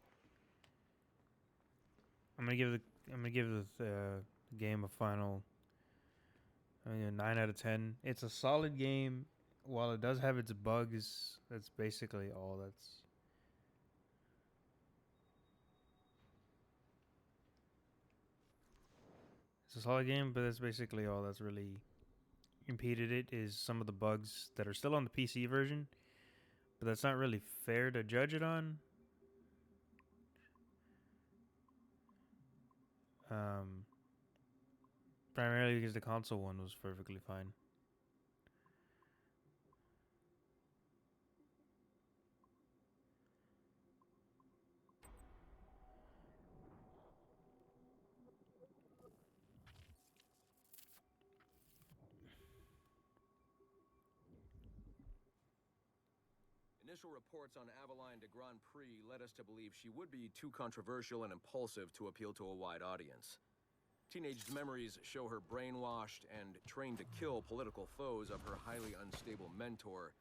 I'm gonna give the game a final 9 out of 10. It's a solid game. While it does have its bugs, that's basically all It's a solid game, but that's basically all that's really impeded it, is some of the bugs that are still on the PC version. But that's not really fair to judge it on. Primarily because the console one was perfectly fine. Initial reports on Aveline de Grand Prix led us to believe she would be too controversial and impulsive to appeal to a wide audience. Teenage memories show her brainwashed and trained to kill political foes of her highly unstable mentor,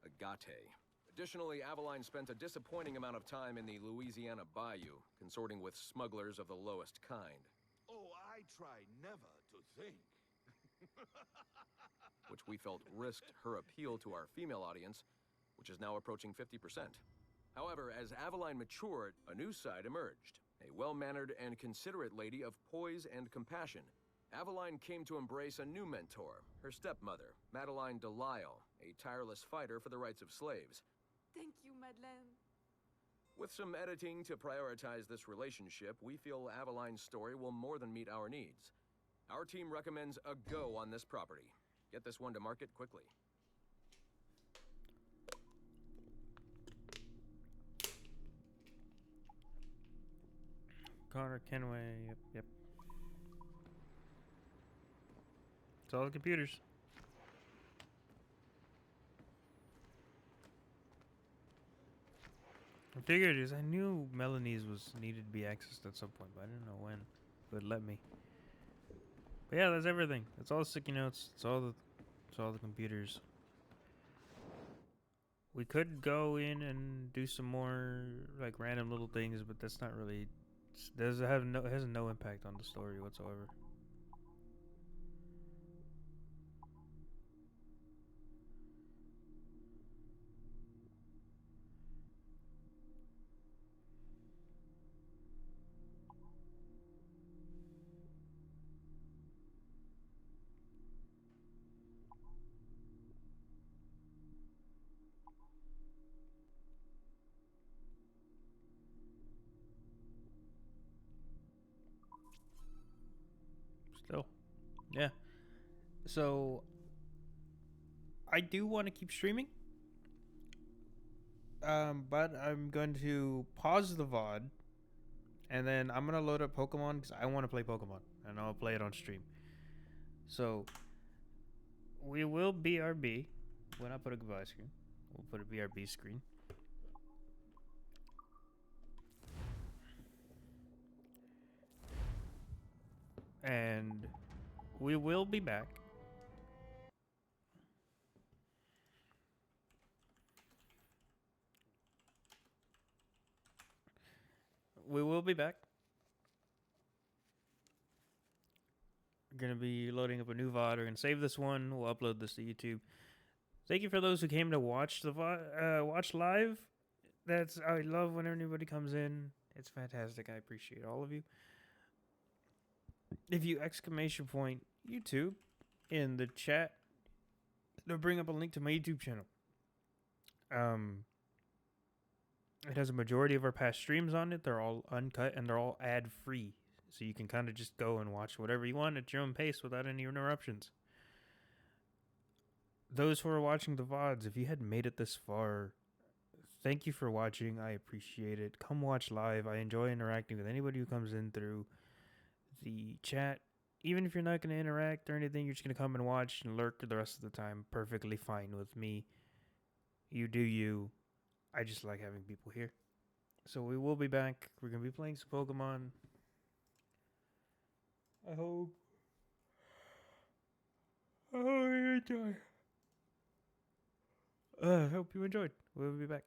Agate. Additionally, Aveline spent a disappointing amount of time in the Louisiana bayou, consorting with smugglers of the lowest kind. Oh, I try never to think. Which we felt risked her appeal to our female audience, which is now approaching 50%. However, as Aveline matured, a new side emerged. A well-mannered and considerate lady of poise and compassion. Aveline came to embrace a new mentor, her stepmother, Madeline Delisle, a tireless fighter for the rights of slaves. Thank you, Madeleine. With some editing to prioritize this relationship, we feel Aveline's story will more than meet our needs. Our team recommends a go on this property. Get this one to market quickly. Connor Kenway, yep. It's all the computers. I figured is I knew Melanie's was needed to be accessed at some point, but I didn't know when. But let me. But yeah, that's everything. That's all the sticky notes. It's all the computers. We could go in and do some more like random little things, but that's not really. It has no impact on the story whatsoever. Still. Yeah. So I do want to keep streaming. But I'm going to pause the VOD and then I'm going to load up Pokemon because I want to play Pokemon and I'll play it on stream. So we will BRB when I put a goodbye screen. We'll put a BRB screen. And we will be back. We will be back. We're going to be loading up a new VOD. We're going to save this one. We'll upload this to YouTube. Thank you for those who came to watch the VOD, watch live. I love when anybody comes in. It's fantastic. I appreciate all of you. If you exclamation point YouTube in the chat, it'll bring up a link to my YouTube channel. It has a majority of our past streams on it. They're all uncut and they're all ad free. So you can kind of just go and watch whatever you want at your own pace without any interruptions. Those who are watching the VODs, if you hadn't made it this far, thank you for watching. I appreciate it. Come watch live. I enjoy interacting with anybody who comes in through the chat. Even if you're not going to interact or anything, you're just going to come and watch and lurk the rest of the time. Perfectly fine with me. You do you. I just like having people here. So we will be back. We're going to be playing some Pokemon. I hope you enjoy. I hope you enjoyed. We'll be back.